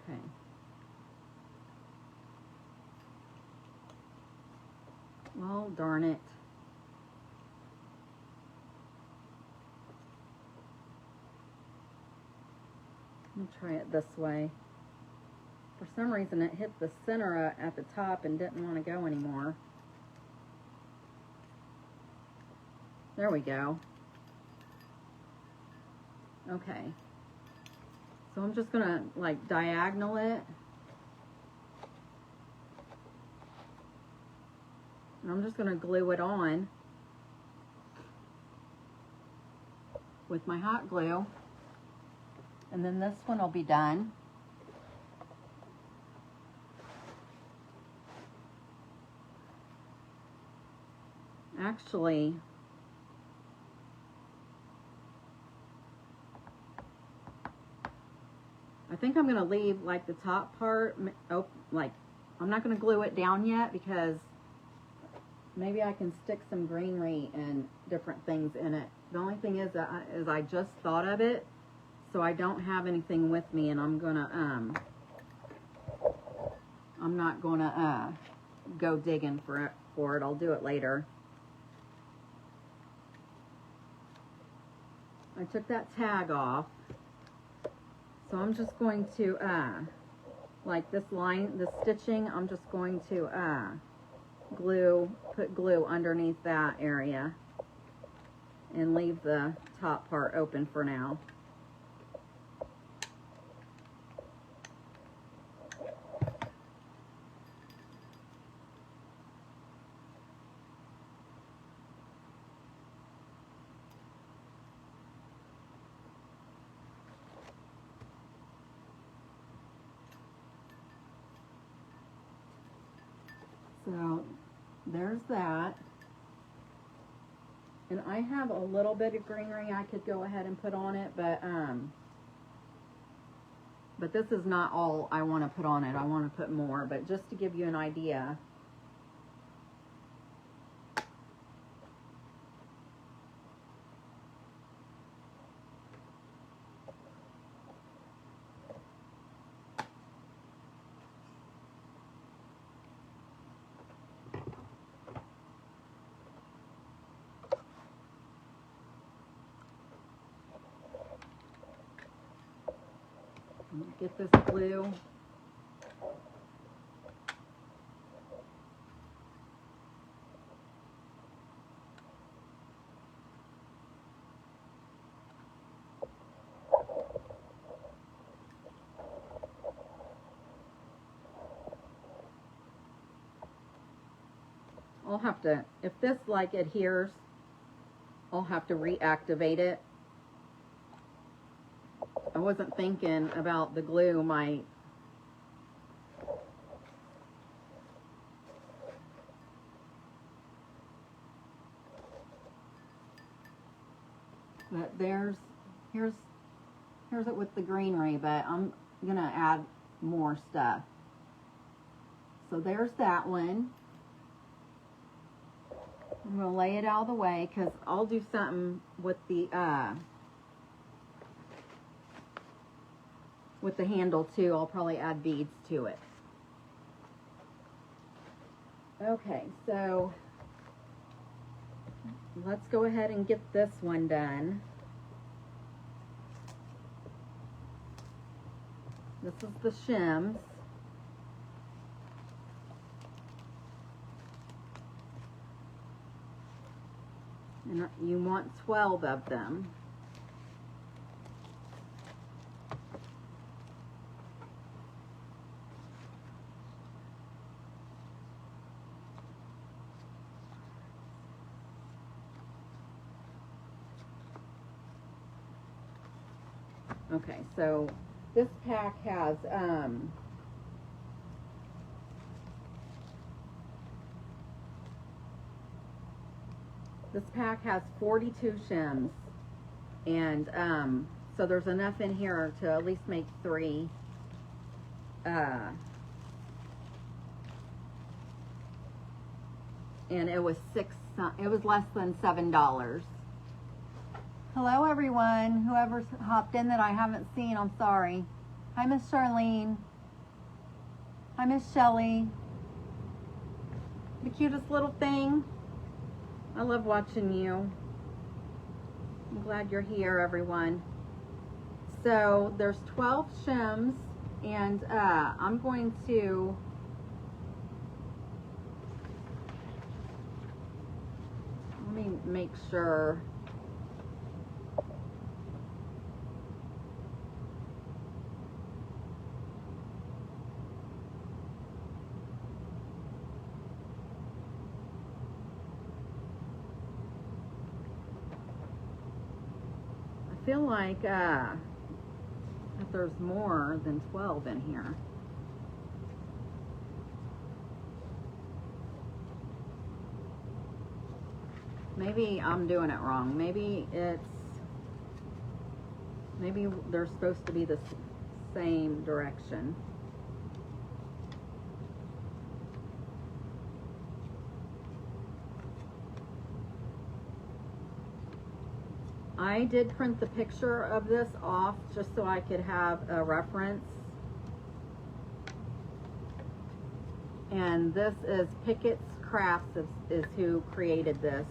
Okay. Well, darn it. Let me try it this way. For some reason it hit the center at the top and didn't want to go anymore. There we go. Okay. So I'm just gonna like diagonal it. And I'm just gonna glue it on with my hot glue. And then this one will be done. Actually, I think I'm going to leave like the top part, like I'm not going to glue it down yet because maybe I can stick some greenery and different things in it. The only thing is that I just thought of it, so I don't have anything with me, and I'm not gonna go digging for it. I'll do it later. I took that tag off, so I'm just going to like this line, the stitching, I'm just going to put glue underneath that area and leave the top part open for now. So there's that. And I have a little bit of greenery I could go ahead and put on it, but this is not all I want to put on it. I want to put more, but just to give you an idea. Get this glue. I'll have to, if this like adheres, I'll have to reactivate it. I wasn't thinking about the glue might but here's it with the greenery, but I'm gonna add more stuff. So there's that one. I'm gonna lay it out of the way because I'll do something with the handle too. I'll probably add beads to it. Okay, so let's go ahead and get this one done. This is the shims. And you want 12 of them. Okay, so this pack has this pack has 42 shims, and so there's enough in here to at least make 3. And it was less than $7. Hello everyone, whoever's hopped in that I haven't seen, I'm sorry. Hi Miss Charlene. Hi Miss Shelley. The cutest little thing. I love watching you. I'm glad you're here, everyone. So there's 12 shims, and I'm going to let me make sure. I feel like that there's more than 12 in here. Maybe I'm doing it wrong. Maybe they're supposed to be the same direction. I did print the picture of this off just so I could have a reference. And this is Pickett's Crafts is who created this.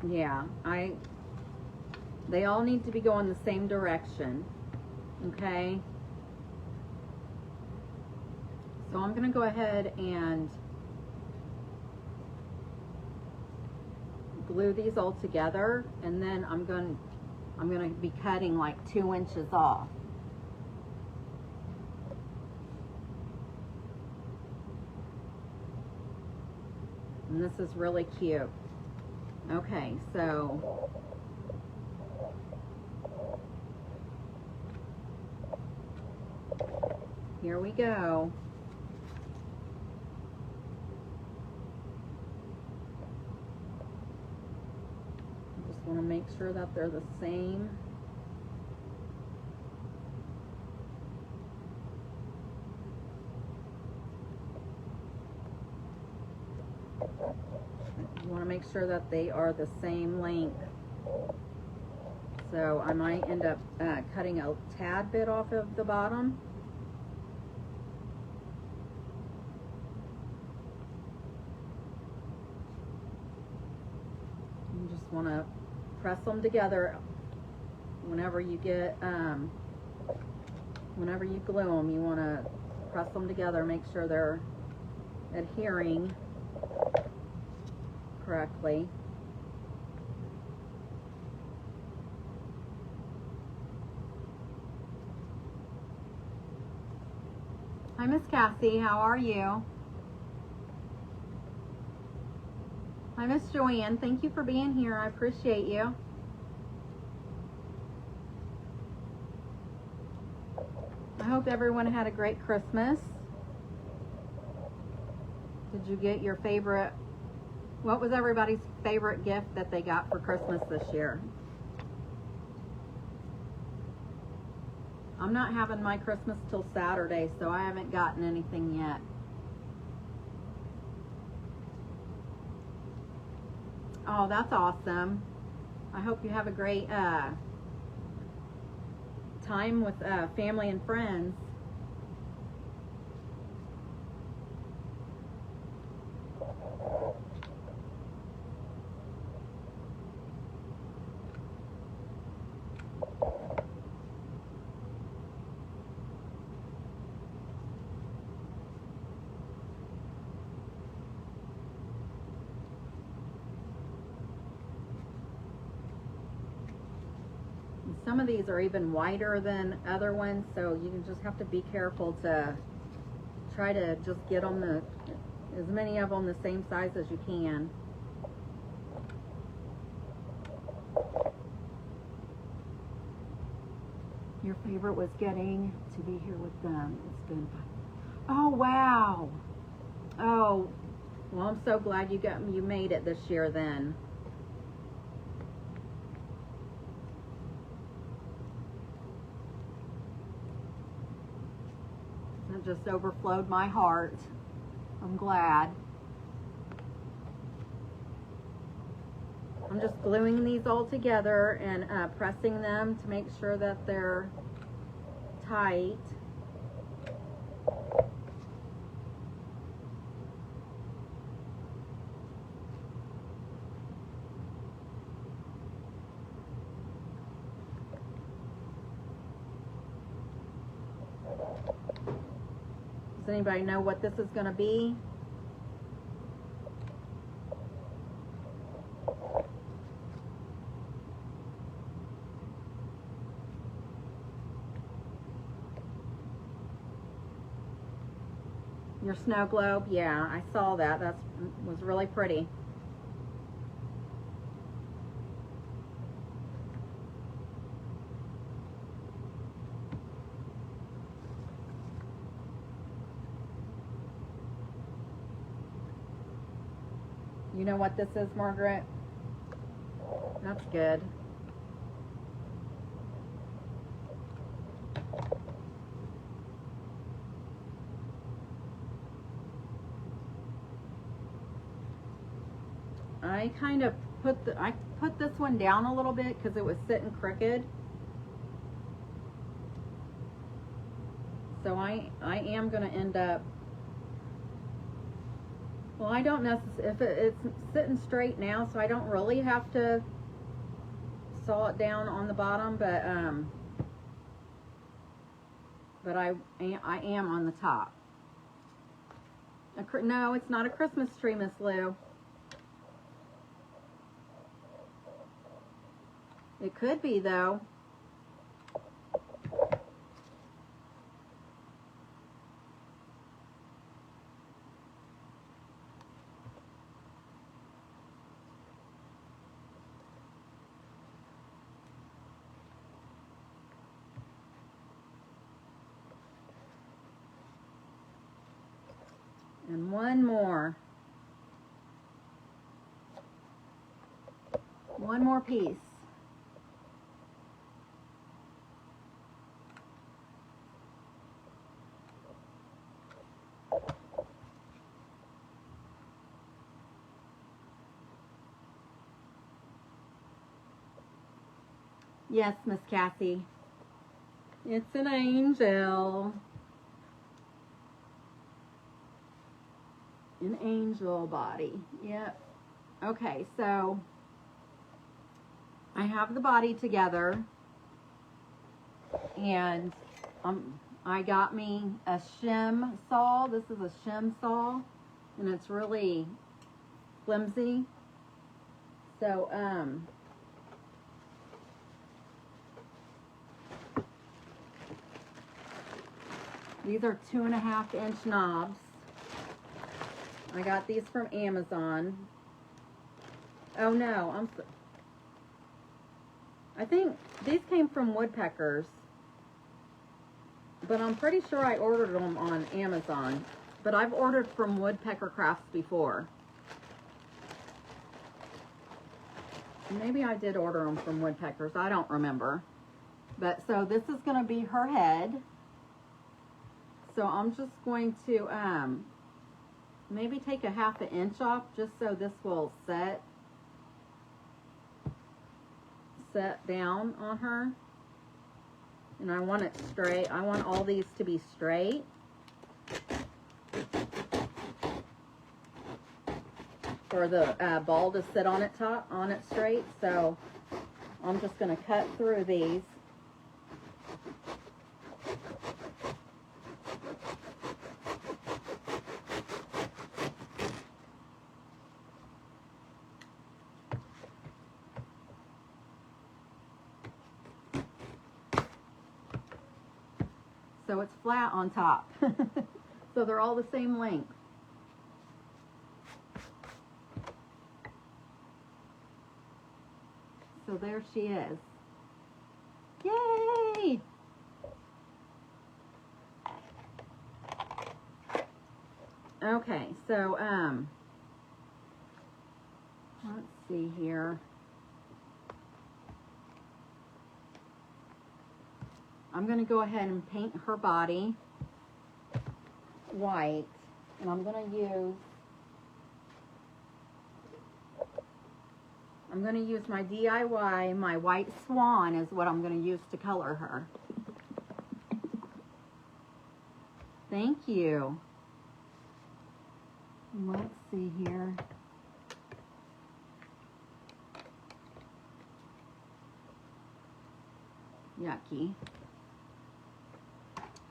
Yeah, they all need to be going the same direction, okay? So I'm gonna go ahead and glue these all together, and then I'm gonna be cutting like 2 inches off. And this is really cute. Okay, so here we go. I just want to make sure that they're the same. You want to make sure that they are the same length. So I might end up cutting a tad bit off of the bottom. You just want to press them together whenever you get, whenever you glue them, you want to press them together, make sure they're adhering correctly. Hi, Miss Cassie, how are you? Hi, Miss Joanne, thank you for being here. I appreciate you. I hope everyone had a great Christmas. Did you get your favorite? What was everybody's favorite gift that they got for Christmas this year? I'm not having my Christmas till Saturday, so I haven't gotten anything yet. Oh, that's awesome. I hope you have a great time with family and friends. Some of these are even wider than other ones, so you can just have to be careful to try to just get them as many of them the same size as you can. Your favorite was getting to be here with them. It's been fun. Oh, wow. Oh, well, I'm so glad you made it this year then. It just overflowed my heart. I'm glad. I'm just gluing these all together and pressing them to make sure that they're tight. Does anybody know what this is going to be? Your snow globe? Yeah, I saw that. That was really pretty. You know what this is, Margaret? That's good. I kind of I put this one down a little bit because it was sitting crooked. So I am going to end up, well, I don't necessarily, if it's sitting straight now, so I don't really have to saw it down on the bottom, but I am on the top. No, it's not a Christmas tree, Miss Lou. It could be, though. And one more. One more piece. Yes, Miss Cassie. It's an angel. An angel body. Yep. Okay, so I have the body together, and I got me a shim saw. This is a shim saw, and it's really flimsy. So these are 2.5-inch knobs. I got these from Amazon. Oh no, I think these came from Woodpeckers, but I'm pretty sure I ordered them on Amazon. But I've ordered from Woodpecker Crafts before. Maybe I did order them from Woodpeckers, I don't remember. But so this is going to be her head. So I'm just going to maybe take a 1/2 inch off just so this will set down on her. And I want it straight. I want all these to be straight. For the ball to sit on it straight. So I'm just going to cut through these. So it's flat on top. So they're all the same length. So there she is. Yay! Okay, so let's see here. I'm going to go ahead and paint her body white, and I'm going to use my DIY, my white swan is what I'm going to use to color her. Thank you. Let's see here. Yucky.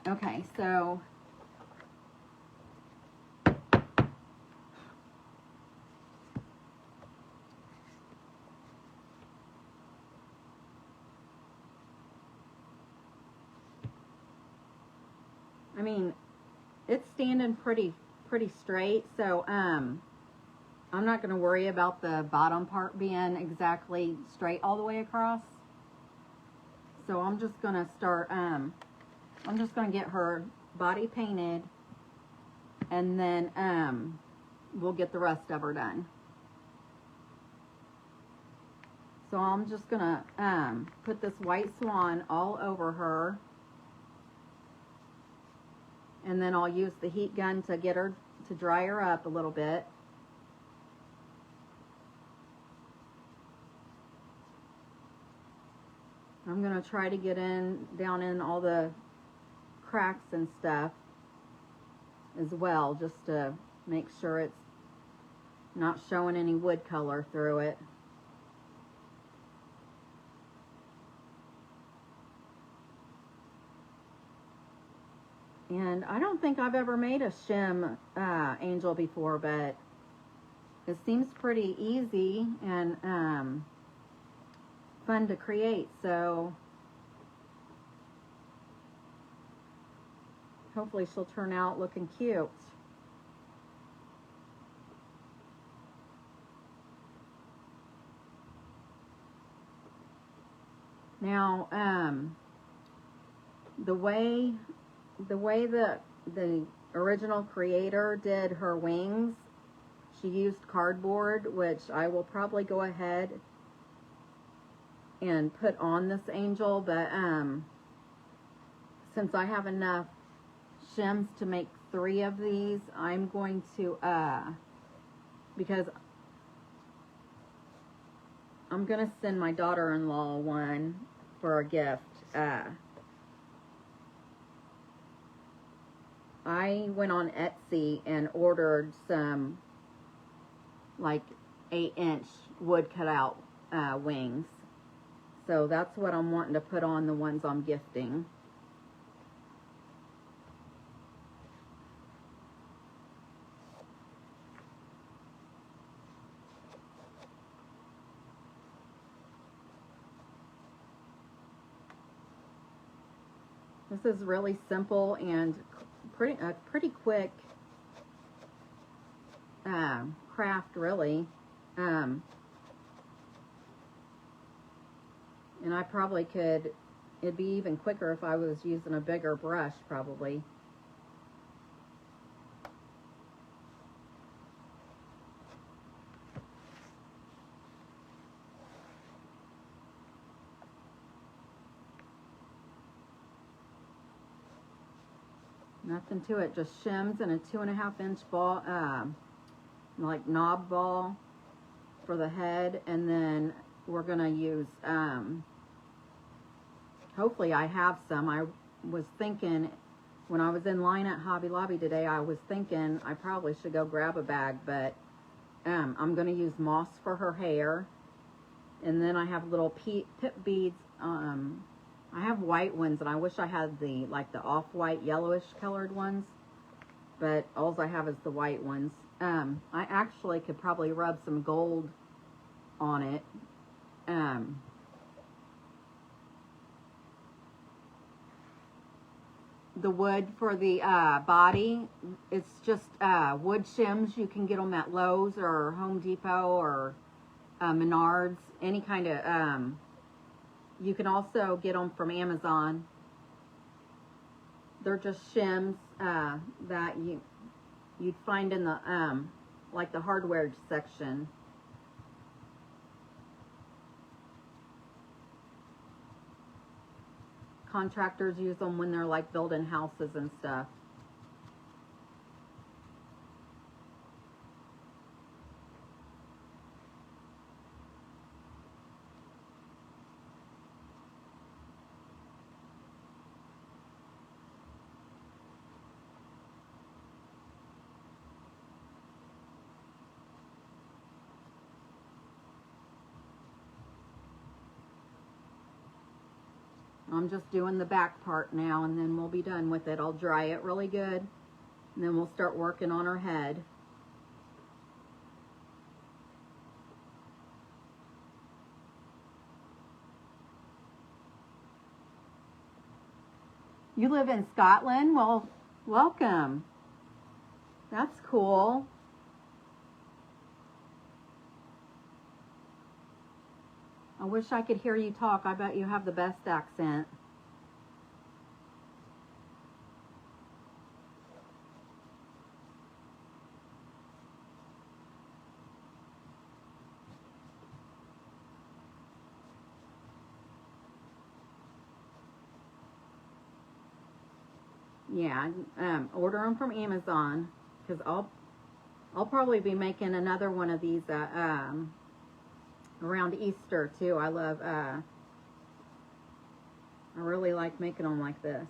Okay, so I mean, it's standing pretty straight, so I'm not going to worry about the bottom part being exactly straight all the way across. So I'm just going to start, I'm just going to get her body painted, and then we'll get the rest of her done. So I'm just going to put this white swan all over her, and then I'll use the heat gun to get her to dry her up a little bit. I'm going to try to get down in all the cracks and stuff as well, just to make sure it's not showing any wood color through it. And I don't think I've ever made a shim angel before, but it seems pretty easy and fun to create, so hopefully she'll turn out looking cute. Now, the way the original creator did her wings, she used cardboard, which I will probably go ahead and put on this angel, but since I have enough shims to make 3 of these, I'm going to, because I'm going to send my daughter-in-law one for a gift. I went on Etsy and ordered some like 8-inch wood cutout wings. So that's what I'm wanting to put on the ones I'm gifting. This is really simple and pretty quick craft, really. And I probably could, it'd be even quicker if I was using a bigger brush, probably. Nothing to it, just shims and a 2.5-inch ball, like knob ball for the head, and then we're gonna use, hopefully I have some. I was thinking, when I was in line at Hobby Lobby today, I was thinking I probably should go grab a bag, but I'm gonna use moss for her hair, and then I have little pip beads. I have white ones, and I wish I had the off-white yellowish colored ones, but all I have is the white ones. I actually could probably rub some gold on it. The wood for the body, it's just wood shims. You can get them at Lowe's or Home Depot or Menards, any kind of, you can also get them from Amazon. They're just shims that you'd find in the like the hardware section. Contractors use them when they're like building houses and stuff. I'm just doing the back part now, and then we'll be done with it. I'll dry it really good, and then we'll start working on her head. You live in Scotland? Well, welcome. That's cool. I wish I could hear you talk. I bet you have the best accent. Yeah, order them from Amazon, because I'll probably be making another one of these around Easter too. I love I really like making them like this.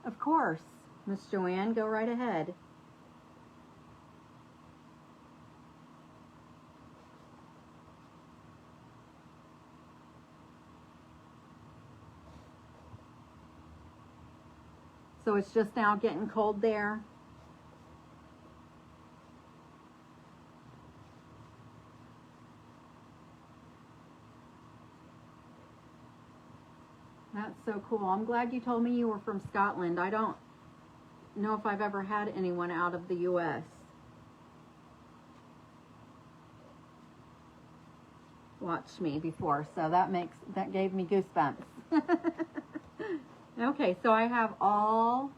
Of course, Miss Joanne, go right ahead. So it's just now getting cold there. That's so cool. I'm glad you told me you were from Scotland. I don't know if I've ever had anyone out of the U.S. watch me before, so that gave me goosebumps. Okay, so I have all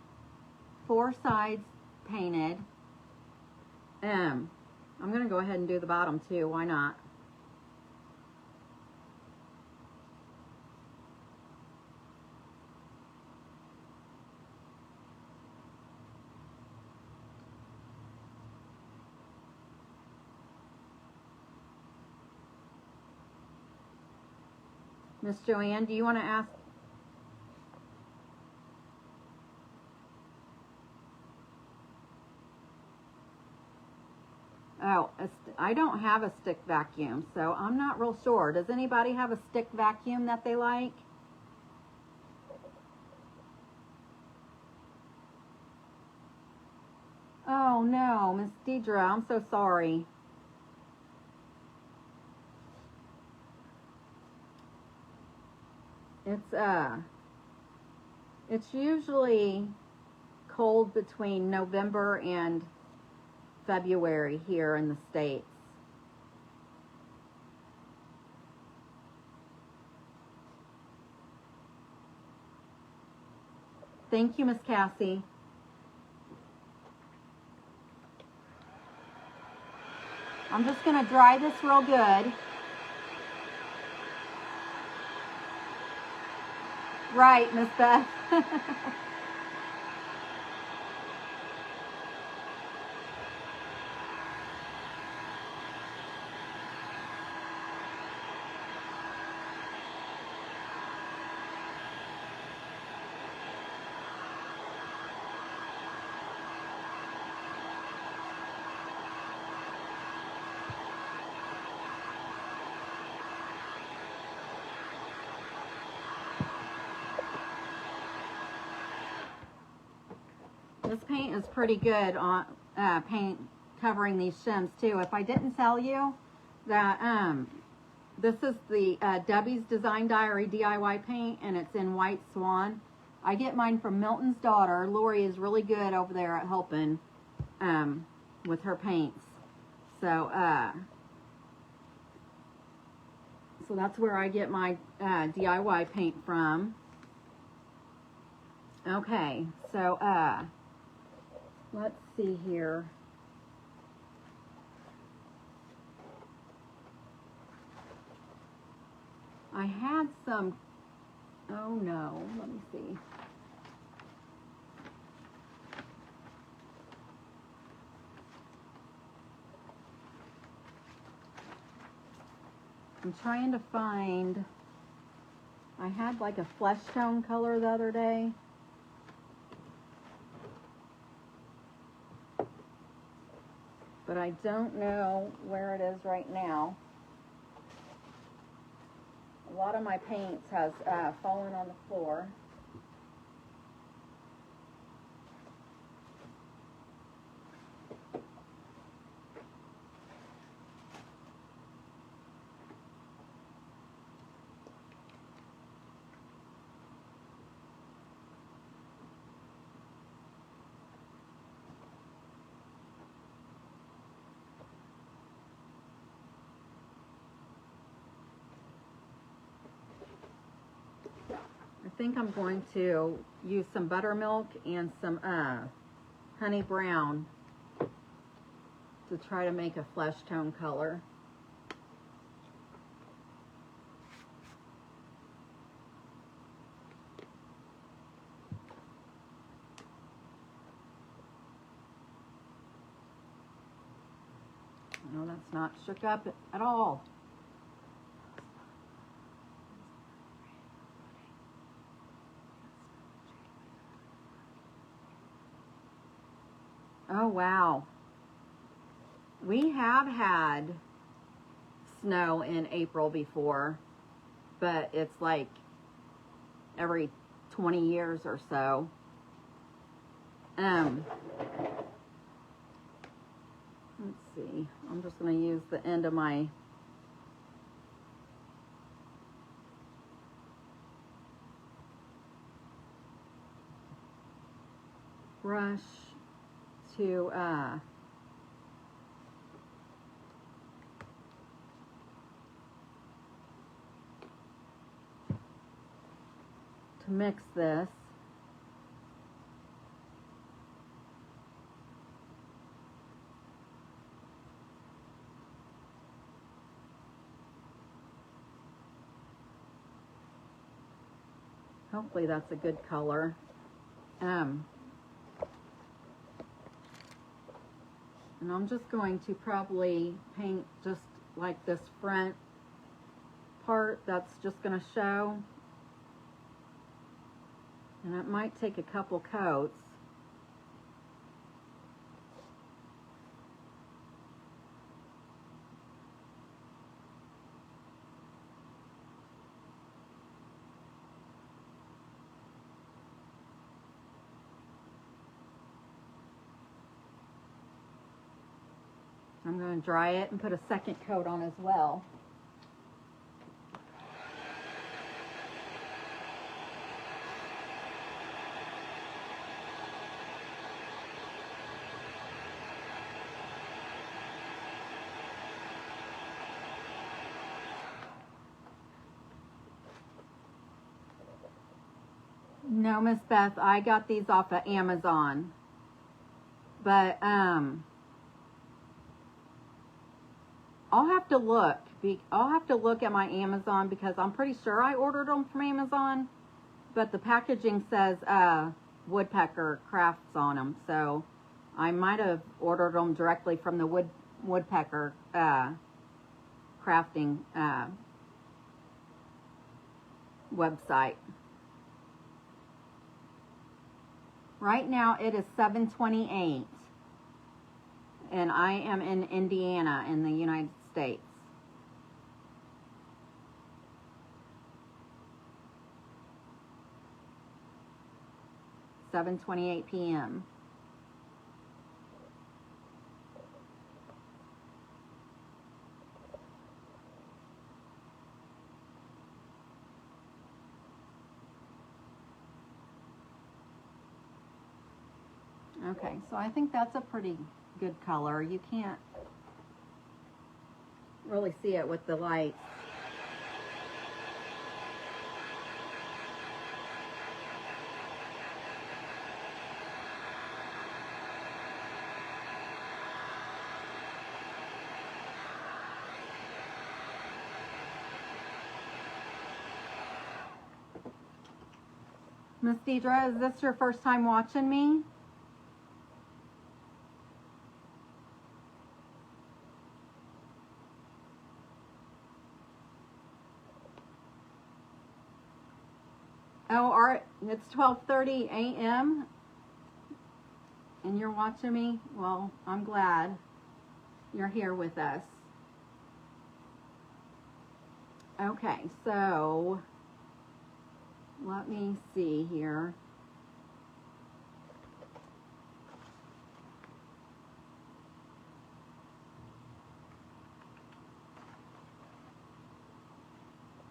4 sides painted. I'm going to go ahead and do the bottom too. Why not? Miss Joanne, do you want to ask? Oh, I don't have a stick vacuum, so I'm not real sure. Does anybody have a stick vacuum that they like? Oh no, Miss Deidre, I'm so sorry. It's usually cold between November and February here in the States. Thank you, Miss Cassie. I'm just going to dry this real good. Right, Miss Beth. This paint is pretty good on paint covering these shims too. If I didn't tell you that this is the Debbie's Design Diary DIY paint, and it's in White Swan. I get mine from Milton's daughter. Lori is really good over there at helping with her paints. So so that's where I get my DIY paint from. Okay, so let's see here. I had some, oh no, let me see. I'm trying to find, I had like a flesh tone color the other day. But I don't know where it is right now. A lot of my paints has fallen on the floor. I think I'm going to use some buttermilk and some honey brown to try to make a flesh tone color. It's not shook up at all. Oh, wow. We have had snow in April before, but it's like every 20 years or so. Let's see. I'm just going to use the end of my brush to mix this. Hopefully that's a good color. And I'm just going to probably paint just like this front part that's just going to show. And it might take a couple coats. I'm going to dry it and put a second coat on as well. No, Miss Beth, I got these off of Amazon. But I'll have to look. I'll have to look at my Amazon because I'm pretty sure I ordered them from Amazon. But the packaging says woodpecker crafts on them, so I might have ordered them directly from the woodpecker crafting website. Right now it is 7:28, and I am in Indiana in the United States. (7:28 p.m.) Okay, so I think that's a pretty good color. You can't really see it with the light. Miss Deidre, is this your first time watching me? Oh, it's 12:30 a.m. and you're watching me? Well, I'm glad you're here with us. Okay, so let me see here.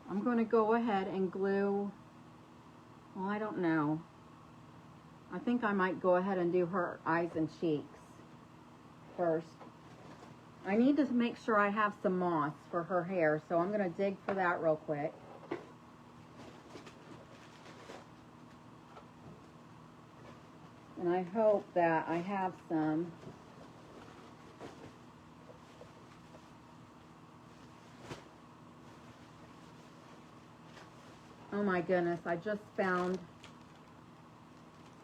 I'm going to go ahead and glue. Well, I don't know. I think I might go ahead and do her eyes and cheeks first. I need to make sure I have some moss for her hair, so I'm going to dig for that real quick. And I hope that I have some. Oh my goodness, I just found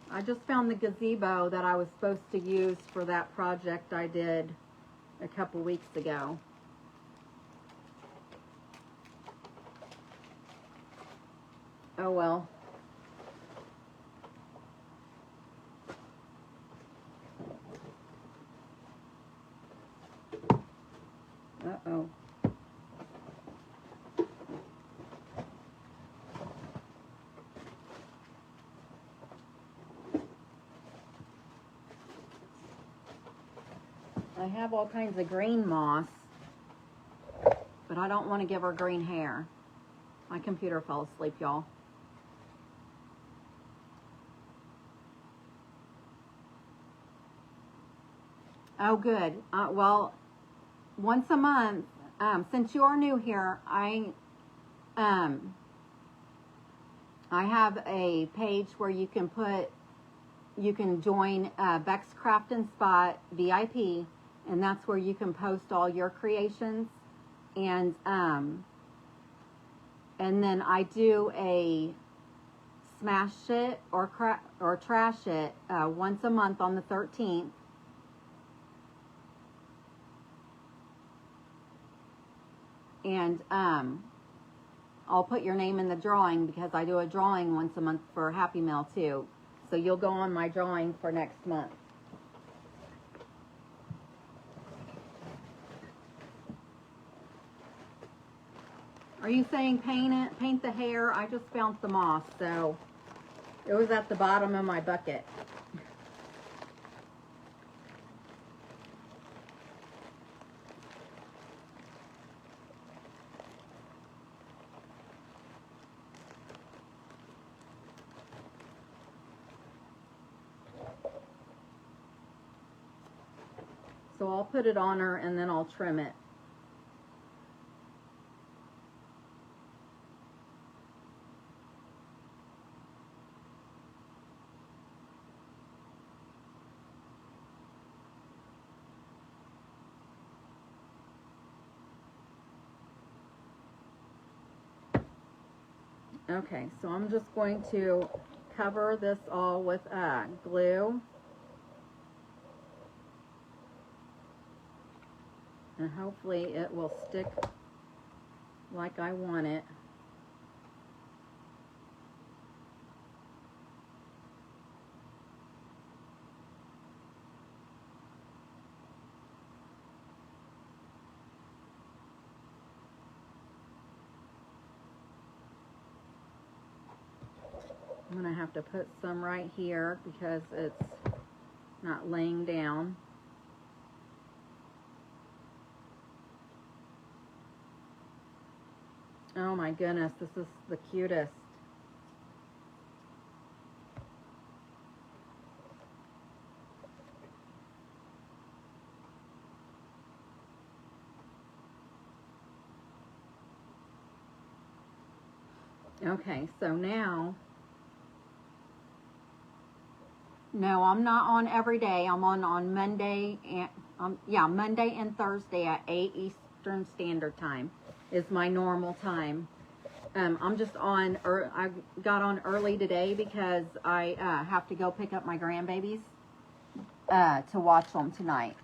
the gazebo that I was supposed to use for that project I did a couple weeks ago. Oh well. Uh-oh. I have all kinds of green moss, but I don't want to give her green hair. My computer fell asleep, y'all. Oh, good. Well, once a month, since you are new here, I have a page where you can join Beck's Craft and Spot VIP, and that's where you can post all your creations, and then I do a smash it or trash it once a month on the 13th. And I'll put your name in the drawing because I do a drawing once a month for Happy Mail too. So you'll go on my drawing for next month. Are you saying paint the hair? I just found the moss, so it was at the bottom of my bucket. So I'll put it on her and then I'll trim it. Okay, so I'm just going to cover this all with glue. And hopefully it will stick like I want it. I'm going to have to put some right here because it's not laying down. Oh my goodness, this is the cutest. Okay, so now, no, I'm not on every day. I'm on Monday and Monday and Thursday at 8 Eastern Standard Time is my normal time. I'm just on, I got on early today because I have to go pick up my grandbabies to watch them tonight.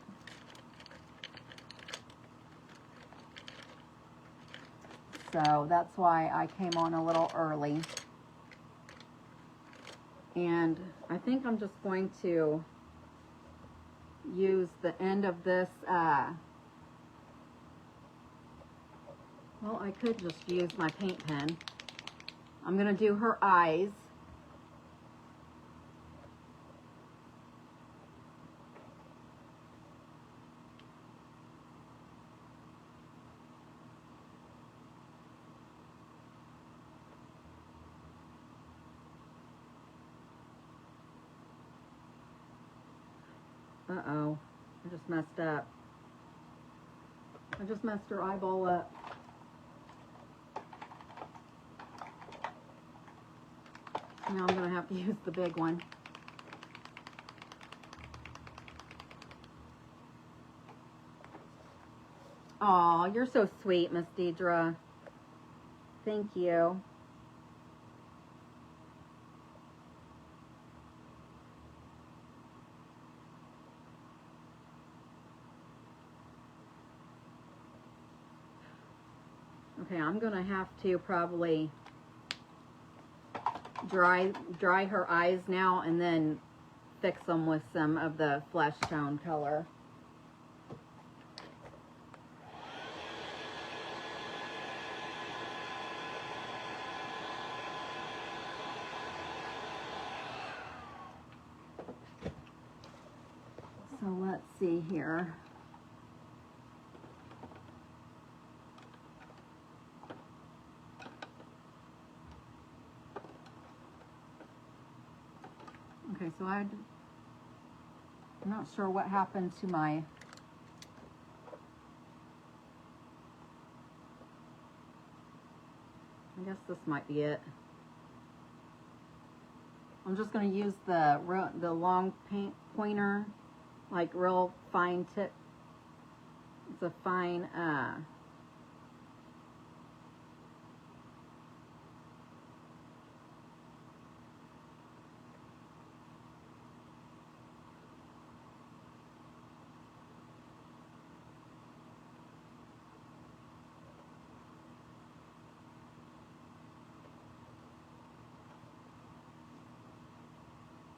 So that's why I came on a little early. And I think I'm just going to use the end of this, well, I could just use my paint pen. I'm going to do her eyes. Uh-oh, I just messed up. I just messed her eyeball up. Now I'm going to have to use the big one. Aw, you're so sweet, Miss Deidre. Thank you. Okay, I'm gonna have to probably dry her eyes now and then fix them with some of the flesh tone color. So let's see here. Okay, so I'm not sure what happened to my, I guess this might be it. I'm just going to use the long paint pointer, like real fine tip. It's a fine,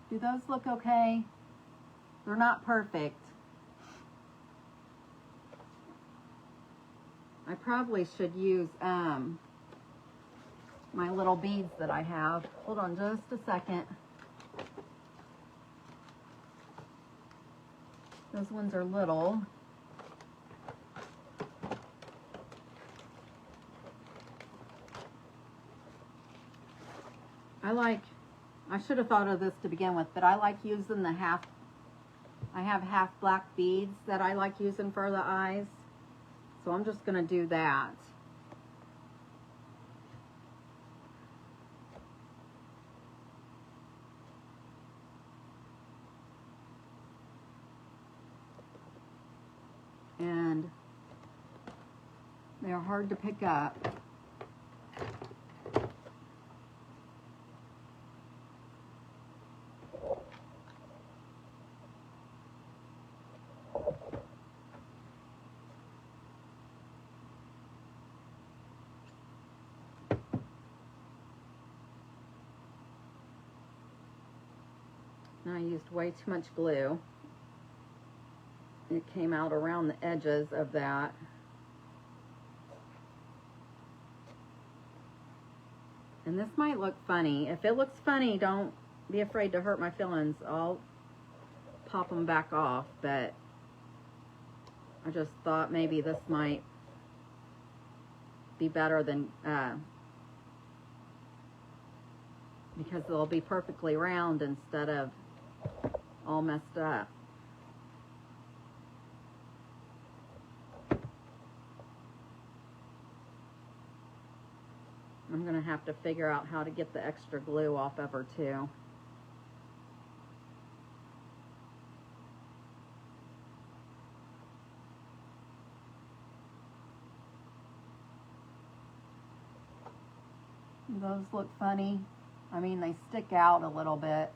do those look okay? They're not perfect. I probably should use my little beads that I have. Hold on just a second. Those ones are little. I should have thought of this to begin with, but I like using the I have half black beads that I like using for the eyes. So I'm just going to do that. And they're hard to pick up. And I used way too much glue. It came out around the edges of that. And this might look funny. If it looks funny, don't be afraid to hurt my feelings. I'll pop them back off, but I just thought maybe this might be better than, because they'll be perfectly round instead of all messed up. I'm going to have to figure out how to get the extra glue off of her too. Those look funny. I mean, they stick out a little bit.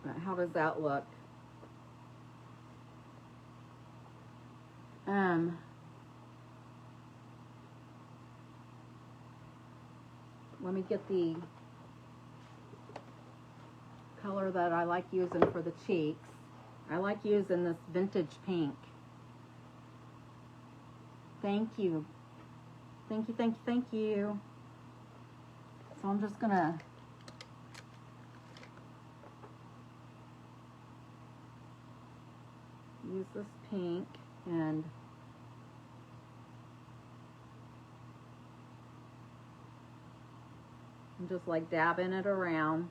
But how does that look? Let me get the color that I like using for the cheeks. I like using this vintage pink. Thank you. Thank you, thank you, thank you. So I'm just gonna use this pink and I'm just like dabbing it around.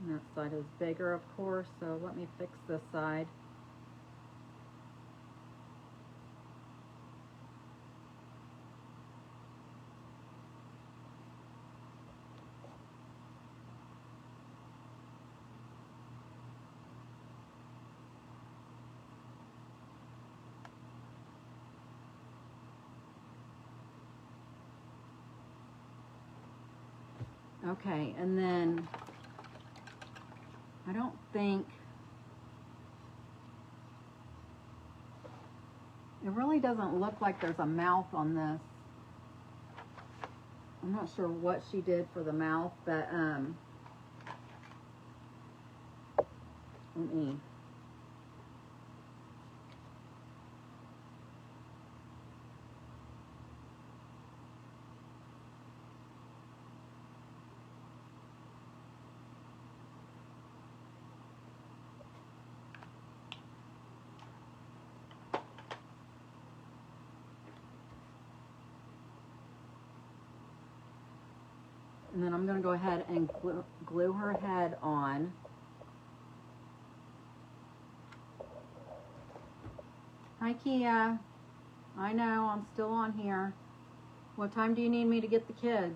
And that side is bigger, of course, so let me fix this side. Okay, and then I don't think, it really doesn't look like there's a mouth on this. I'm not sure what she did for the mouth, but let me. And then I'm going to go ahead and glue her head on. Hi, Kia. I know, I'm still on here. What time do you need me to get the kids?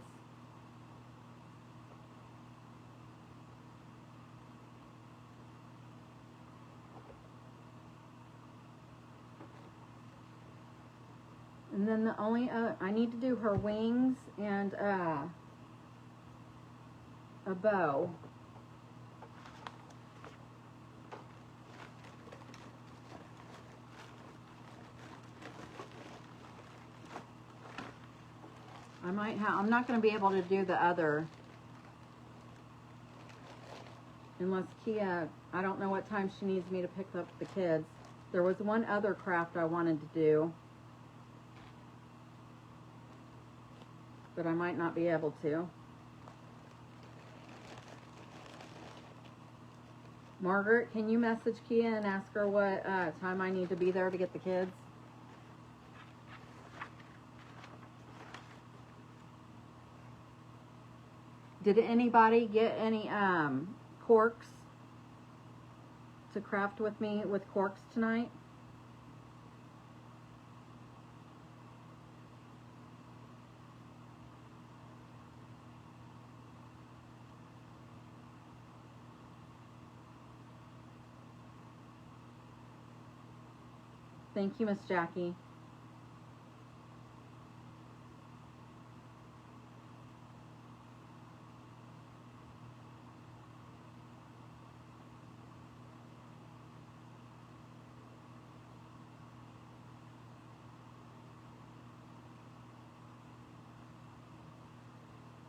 And then the only I need to do her wings and a bow. I'm not going to be able to do the other unless Kia, I don't know what time she needs me to pick up the kids. There was one other craft I wanted to do, but I might not be able to. Margaret, can you message Kia and ask her what time I need to be there to get the kids? Did anybody get any corks to craft with me with corks tonight? Thank you, Miss Jackie.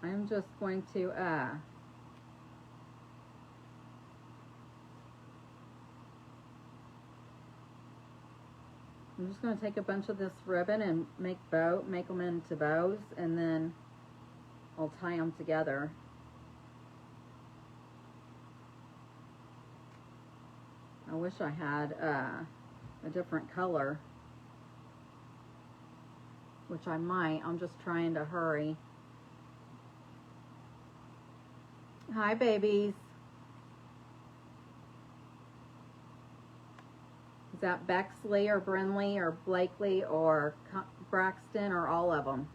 I'm just going to I'm just going to take a bunch of this ribbon and make them into bows, and then I'll tie them together. I wish I had a different color, which I might. I'm just trying to hurry. Hi, babies. Is that Bexley or Brinley or Blakely or Braxton or all of them?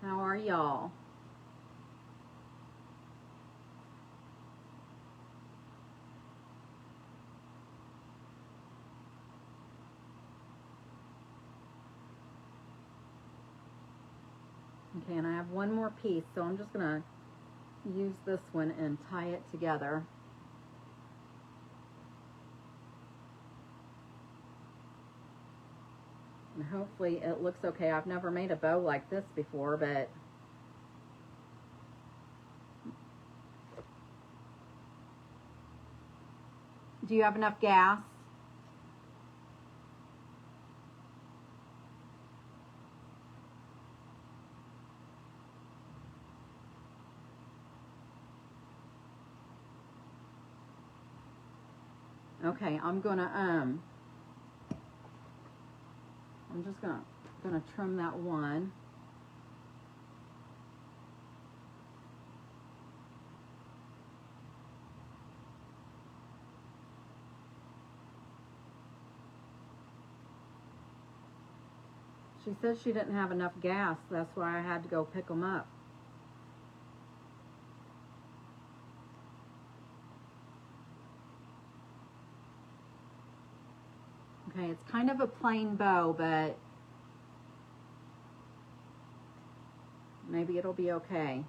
How are y'all? Okay, and I have one more piece, so I'm just going to use this one and tie it together. And hopefully it looks okay. I've never made a bow like this before, but do you have enough gas? Okay, I'm just gonna trim that one. She said she didn't have enough gas, that's why I had to go pick them up. Okay, it's kind of a plain bow, but Maybe it'll be okay.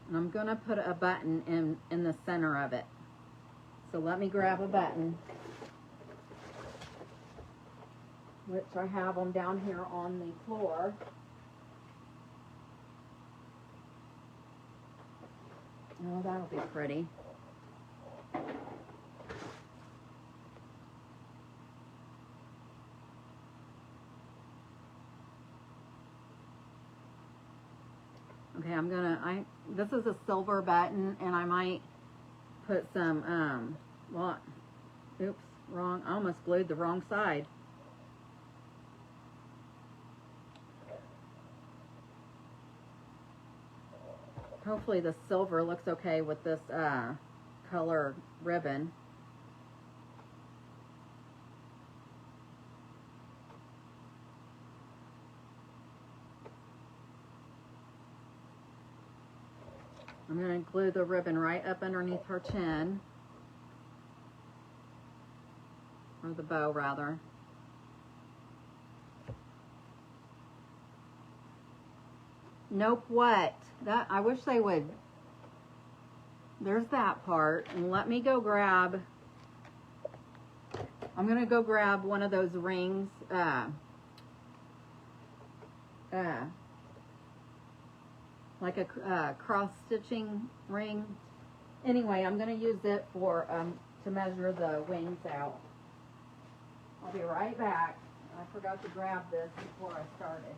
And I'm going to put a button in the center of it. So let me grab a button, which I have them down here on the floor. Oh, that'll be pretty. Okay, this is a silver button, and I might put some, oops, wrong, I almost glued the wrong side. Hopefully the silver looks okay with this color ribbon. I'm going to glue the ribbon right up underneath her chin, or the bow rather. Nope, what? That, I wish they would. There's that part. And let me go grab, I'm going to go grab one of those rings, like a cross-stitching ring. Anyway, I'm going to use it for to measure the wings out. I'll be right back. I forgot to grab this before I started.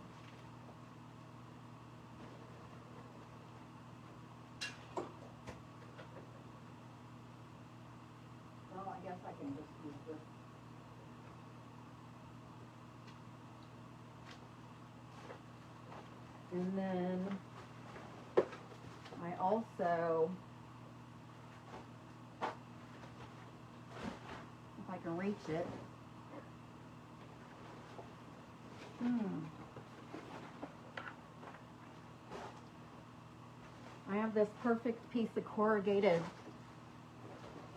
Well, I guess I can just use this. And then I also, if I can reach it, I have this perfect piece of corrugated.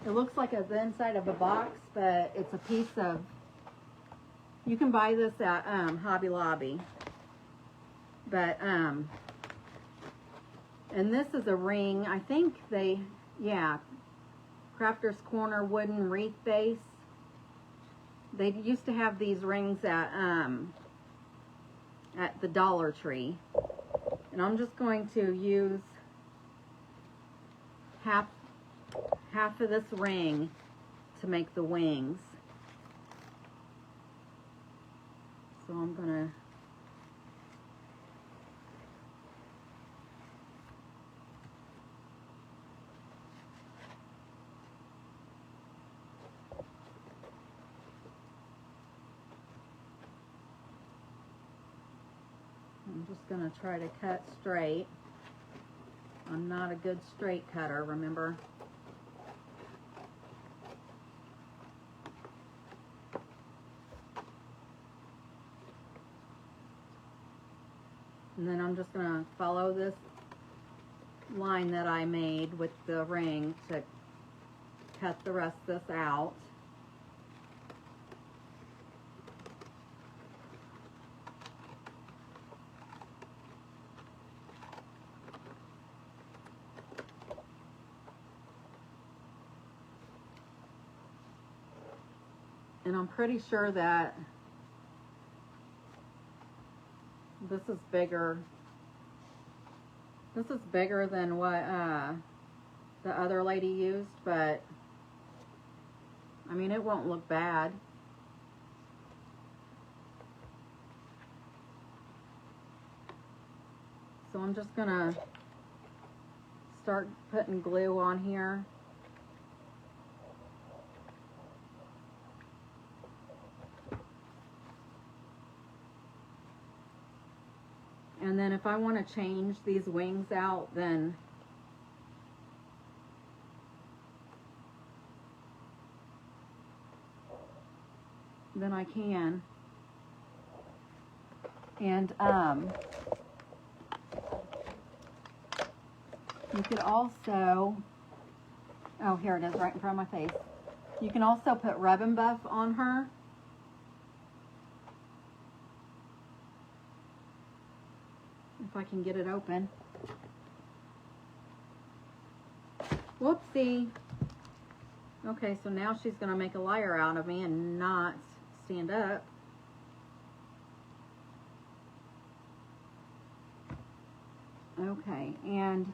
It looks like the inside of a box, but it's a piece of, you can buy this at Hobby Lobby. But, and this is a ring, I think Crafter's Corner wooden wreath base. They used to have these rings at the Dollar Tree. And I'm just going to use half of this ring to make the wings. So I'm gonna try to cut straight. I'm not a good straight cutter, remember? And then I'm just going to follow this line that I made with the ring to cut the rest of this out. And I'm pretty sure that this is bigger. This is bigger than what the other lady used, but I mean, it won't look bad. So I'm just gonna start putting glue on here. And then if I want to change these wings out, then I can. And You could also, oh, here it is right in front of my face. You can also put Rub and Buff on her. If I can get it open. Whoopsie. Okay, so now she's going to make a liar out of me and not stand up. Okay, and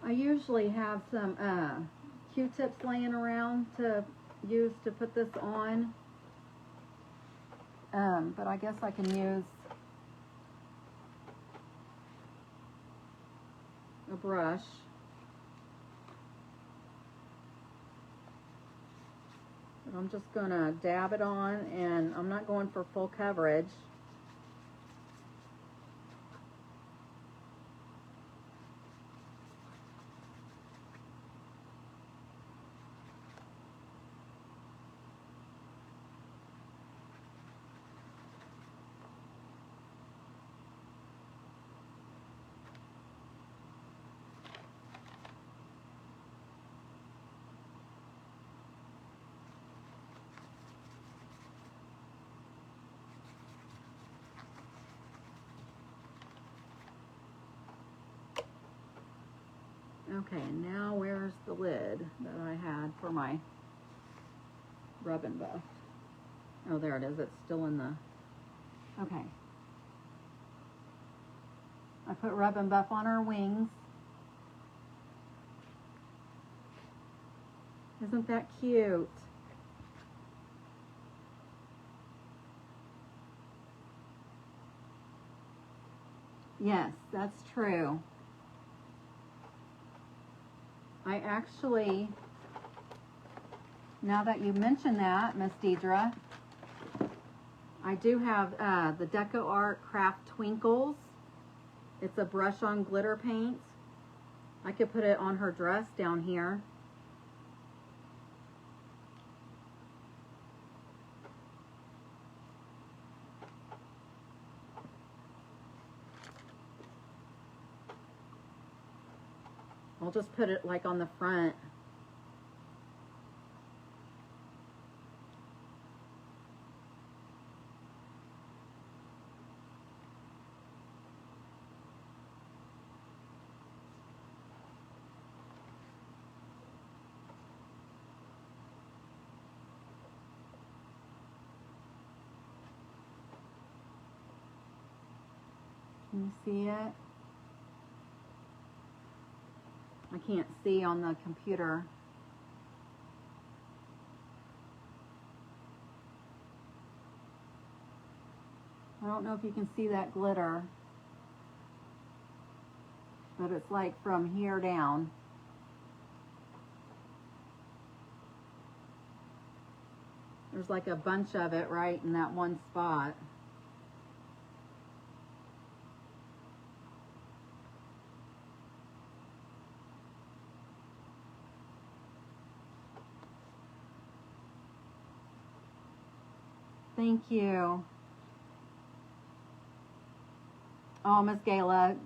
I usually have some Q-tips laying around to use to put this on. But I guess I can use a brush. But I'm just going to dab it on, and I'm not going for full coverage. Okay, and now where's the lid that I had for my Rub and Buff? Oh, there it is. It's still in the... Okay. I put Rub and Buff on her wings. Isn't that cute? Yes, that's true. I actually, now that you mention that, Miss Deidre, I do have the Deco Art Craft Twinkles. It's a brush-on glitter paint. I could put it on her dress down here. I'll just put it like on the front. Can you see it? I can't see on the computer. I don't know if you can see that glitter, but it's like from here down. There's like a bunch of it right in that one spot. Thank you. Oh, Miss Gayla.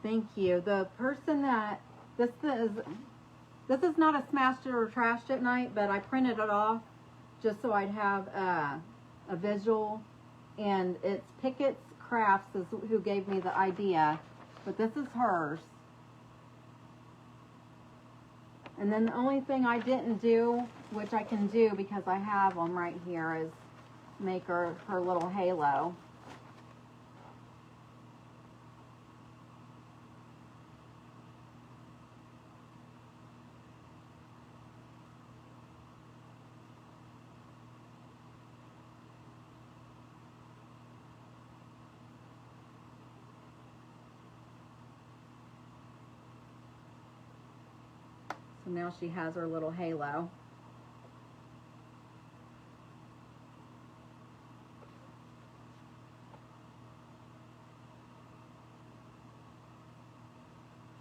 Thank you. The person that this is not a smashed it or trashed it night, but I printed it off just so I'd have a visual. And it's Pickett's Crafts is who gave me the idea, but this is hers. And then the only thing I didn't do, which I can do because I have them right here, is make her little halo. So now she has her little halo.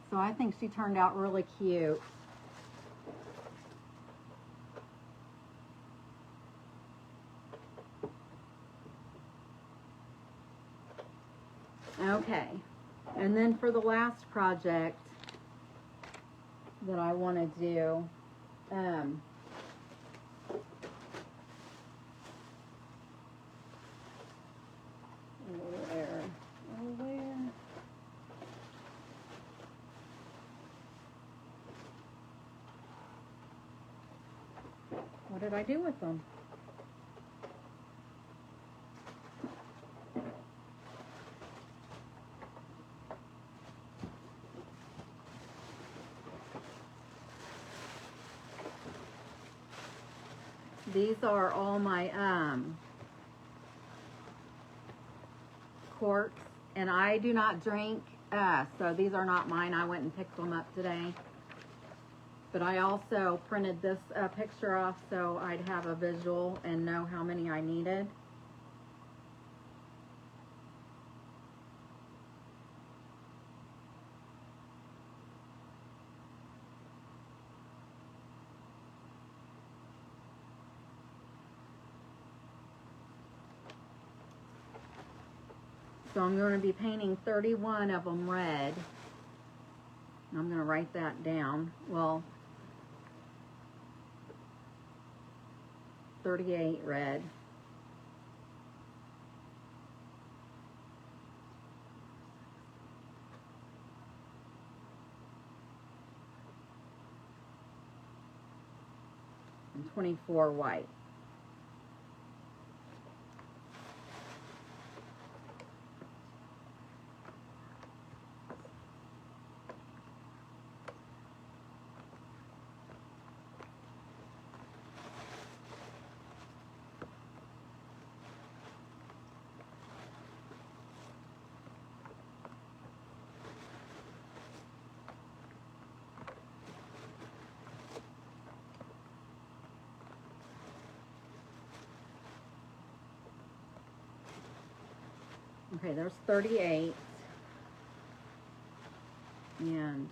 So I think she turned out really cute. Okay, and then for the last project that I want to do, over there, over there. What did I do with them? These are all my corks, and I do not drink, so these are not mine. I went and picked them up today. But I also printed this picture off so I'd have a visual and know how many I needed. So I'm going to be painting 31 of them red. I'm going to write that down. Well, 38 red. And 24 white. Okay, there's 38. And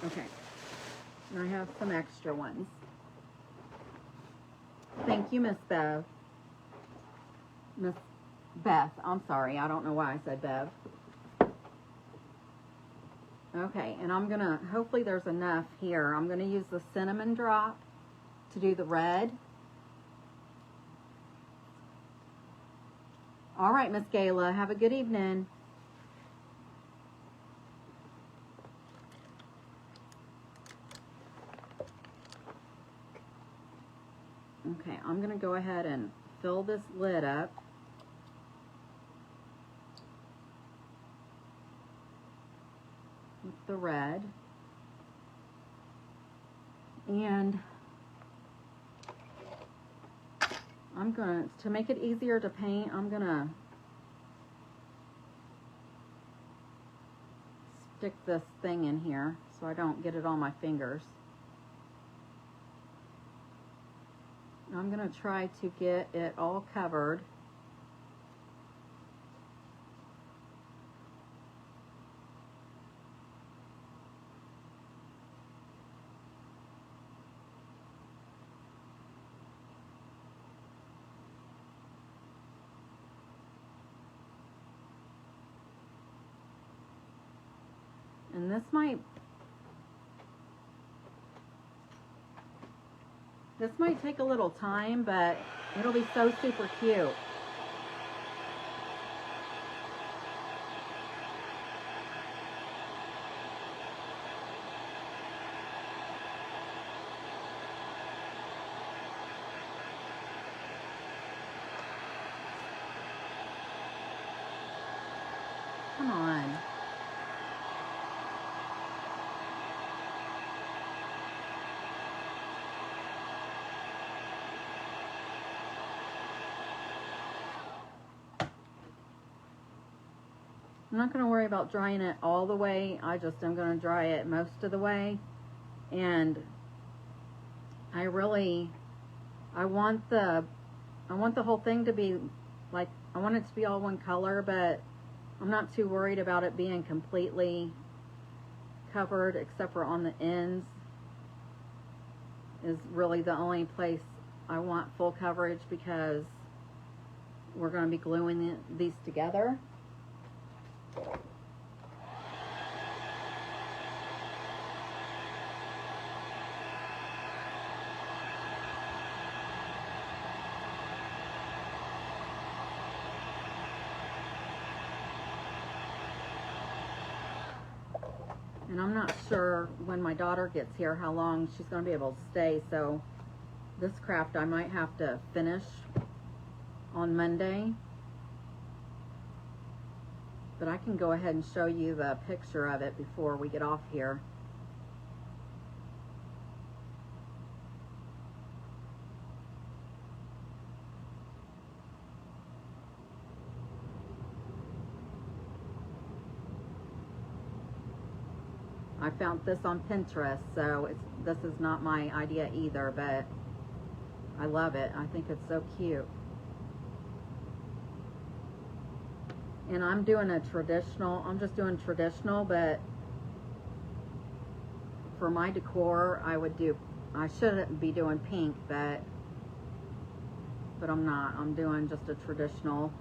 okay, and I have some extra ones. Thank you, Miss Bev. Miss Beth, I'm sorry, I don't know why I said Bev. Okay, and I'm gonna, hopefully there's enough here. I'm gonna use the cinnamon drop to do the red. All right, Miss Gayla, have a good evening. Okay, I'm gonna go ahead and fill this lid up. With the red. And I'm gonna, to make it easier to paint, I'm gonna stick this thing in here so I don't get it on my fingers. I'm gonna try to get it all covered. And this might take a little time, but it'll be so super cute. Come on. I'm not going to worry about drying it all the way. I just am going to dry it most of the way. And I want the whole thing to be like, I want it to be all one color, but I'm not too worried about it being completely covered except for on the ends is really the only place I want full coverage, because we're going to be gluing these together. And I'm not sure when my daughter gets here how long she's going to be able to stay, so this craft I might have to finish on Monday. But I can go ahead and show you the picture of it before we get off here. I found this on Pinterest, so this is not my idea either, but I love it. I think it's so cute. And I'm doing a traditional, I'm just doing traditional, but for my decor, I shouldn't be doing pink, but I'm not. I'm doing just a traditional,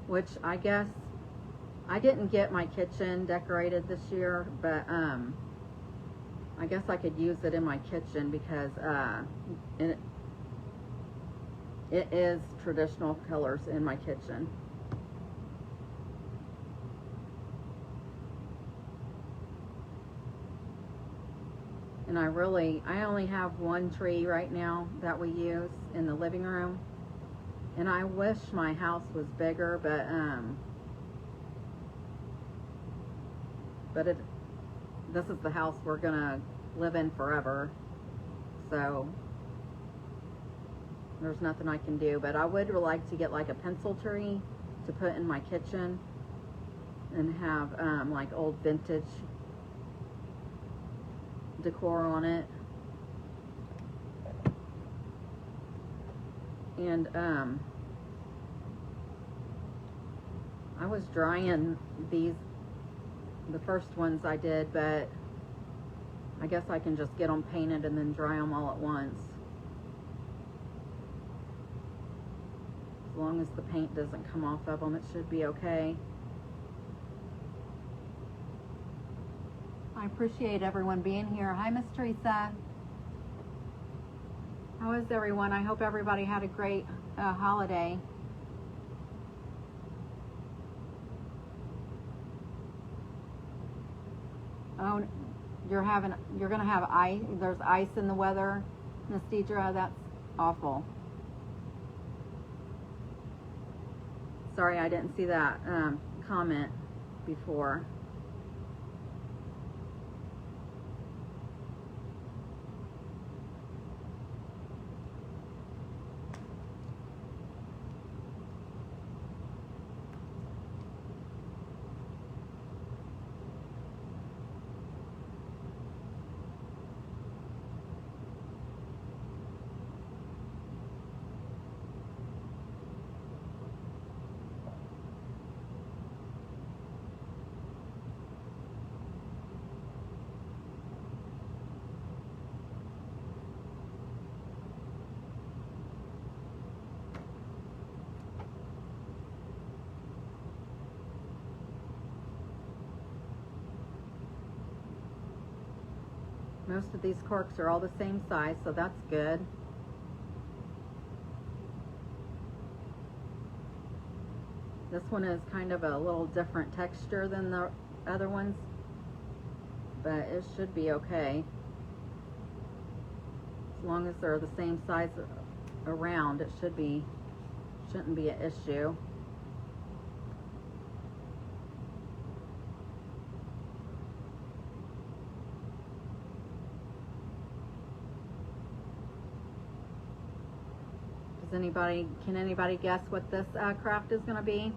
which I guess I didn't get my kitchen decorated this year, but I guess I could use it in my kitchen because it is traditional colors in my kitchen. And I only have one tree right now that we use in the living room. And I wish my house was bigger, but this is the house we're gonna live in forever. So there's nothing I can do, but I would like to get like a pencil tree to put in my kitchen and have like old vintage decor on it. And I was drying these, the first ones I did, but I guess I can just get them painted and then dry them all at once. As long as the paint doesn't come off of them, it should be okay. I appreciate everyone being here. Hi, Miss Teresa. How is everyone? I hope everybody had a great holiday. Oh, you're gonna have ice. There's ice in the weather, Miss Deidre. That's awful. Sorry, I didn't see that comment before. Most of these corks are all the same size, so that's good. This one is kind of a little different texture than the other ones, but it should be okay. As long as they're the same size around, it shouldn't be an issue. Can anybody guess what this craft is going to be?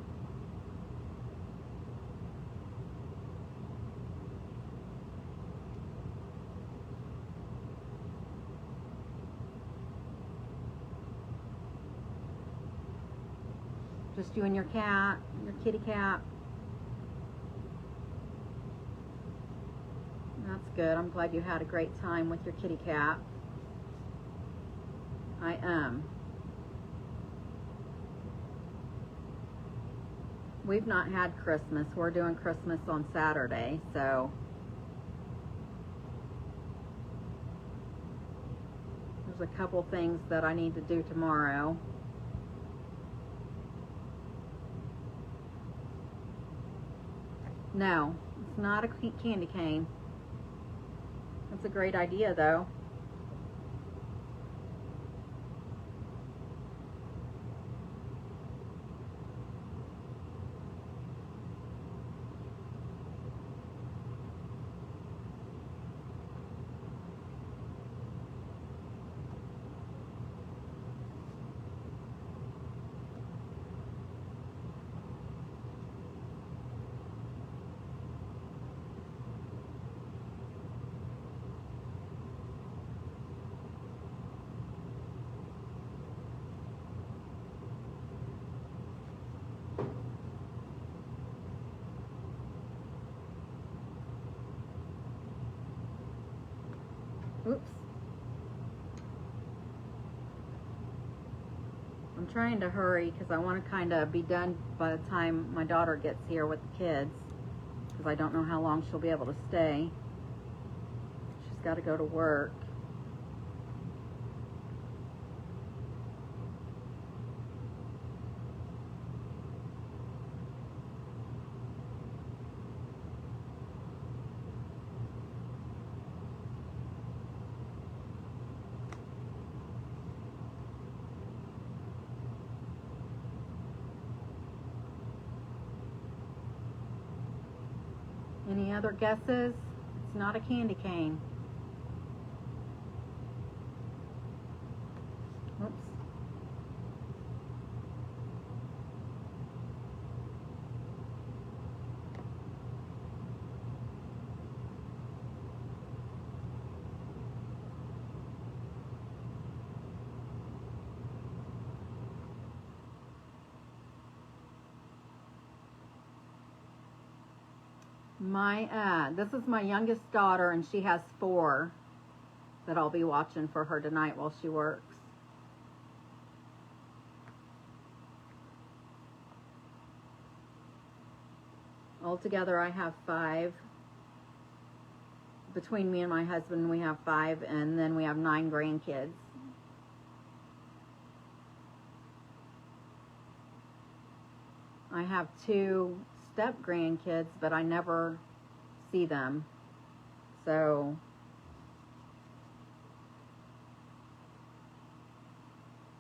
Just you and your cat, your kitty cat. That's good. I'm glad you had a great time with your kitty cat. I am. We've not had Christmas. We're doing Christmas on Saturday, so there's a couple things that I need to do tomorrow. No, it's not a candy cane. That's a great idea, though. Oops. I'm trying to hurry because I want to kind of be done by the time my daughter gets here with the kids, because I don't know how long she'll be able to stay. She's got to go to work. Any other guesses? It's not a candy cane. Oops. This is my youngest daughter, and she has 4 that I'll be watching for her tonight while she works. Altogether, I have 5. Between me and my husband, we have 5, and then we have 9 grandkids. I have 2 step grandkids, but I never see them. So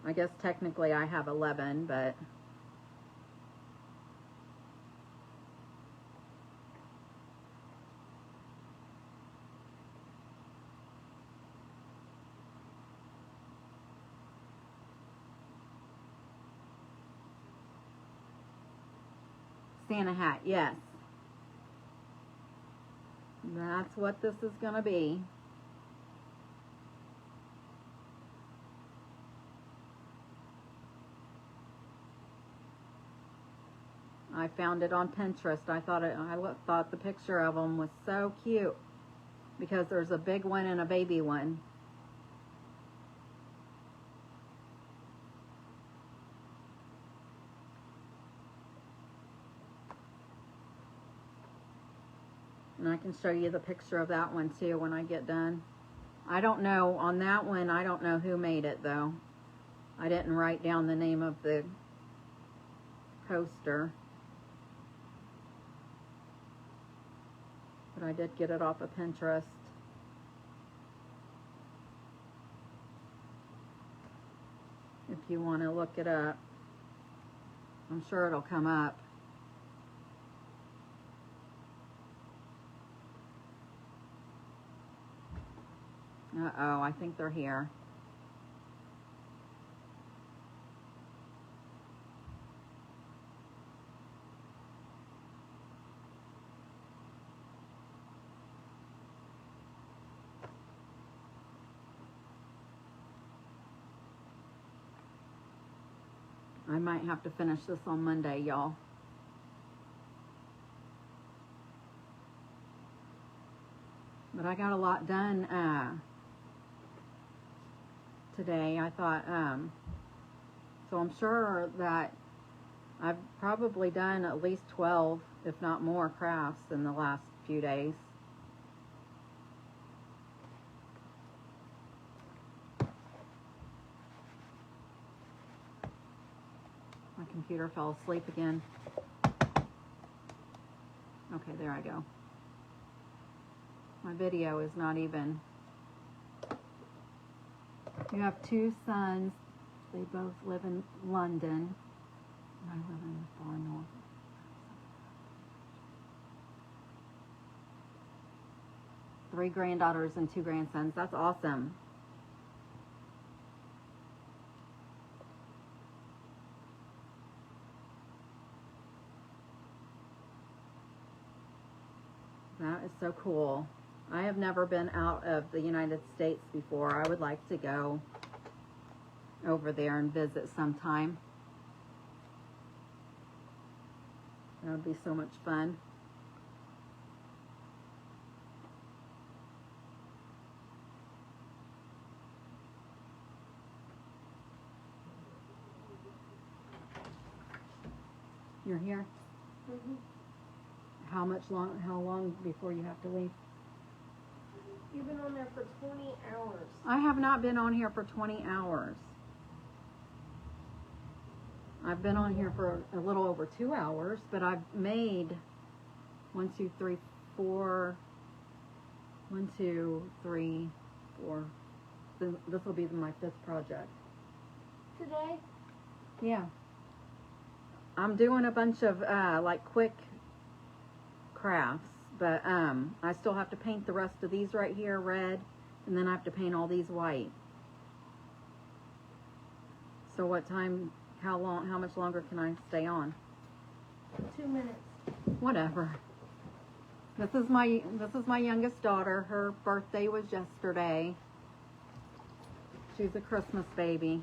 I guess technically I have 11, but Santa hat, yes. That's what this is going to be. I found it on Pinterest. I thought the picture of them was so cute because there's a big one and a baby one. And I can show you the picture of that one too when I get done. I don't know, on that one, I don't know who made it though. I didn't write down the name of the poster. But I did get it off of Pinterest. If you want to look it up, I'm sure it'll come up. Uh-oh, I think they're here. I might have to finish this on Monday, y'all. But I got a lot done today. I thought, so I'm sure that I've probably done at least 12, if not more, crafts in the last few days. My computer fell asleep again. Okay, there I go. My video is not even. You have two sons. They both live in London. I live in the far north. 3 granddaughters and 2 grandsons. That's awesome. That is so cool. I have never been out of the United States before. I would like to go over there and visit sometime. That would be so much fun. You're here? Mm-hmm. How long before you have to leave? You've been on there for 20 hours. I have not been on here for 20 hours. I've been on here for a little over 2 hours, but I've made 1, 2, 3, 4. 1, 2, 3, 4. This will be my 5th project. Today? Yeah. I'm doing a bunch of like quick crafts, but I still have to paint the rest of these right here red, and then I have to paint all these white. So what time, how much longer can I stay on? 2 minutes. Whatever. This is my youngest daughter. Her birthday was yesterday. She's a Christmas baby.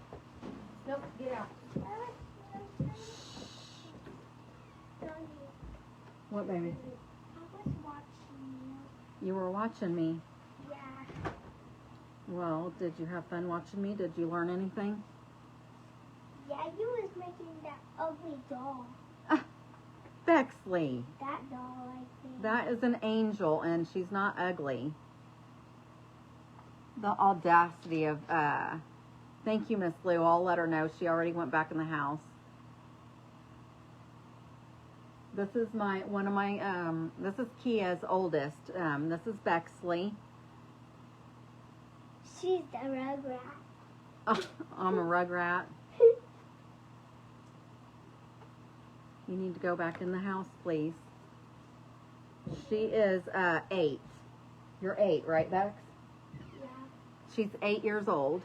Nope, get out. What, baby? I was watching you. You were watching me. Yeah. Well, did you have fun watching me? Did you learn anything? Yeah, you was making that ugly doll. Bexley. That doll, I think. That is an angel, and she's not ugly. The audacity of, thank you, Miss Lou. I'll let her know. She already went back in the house. This is this is Kia's oldest. This is Bexley. She's the rugrat. Oh, I'm a rugrat. You need to go back in the house, please. She is 8. You're 8, right, Bex? Yeah. She's 8 years old.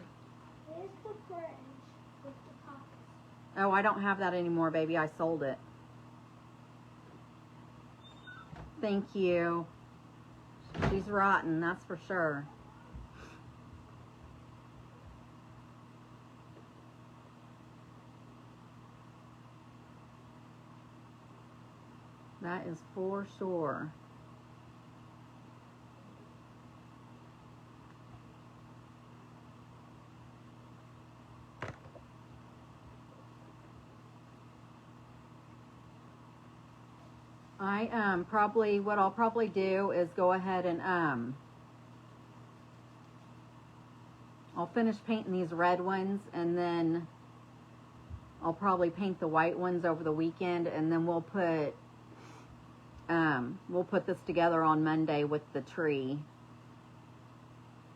Here's the fridge with the pockets. Oh, I don't have that anymore, baby. I sold it. Thank you. She's rotten, that's for sure. That is for sure. What I'll probably do is go ahead and I'll finish painting these red ones, and then I'll probably paint the white ones over the weekend, and then we'll put this together on Monday with the tree.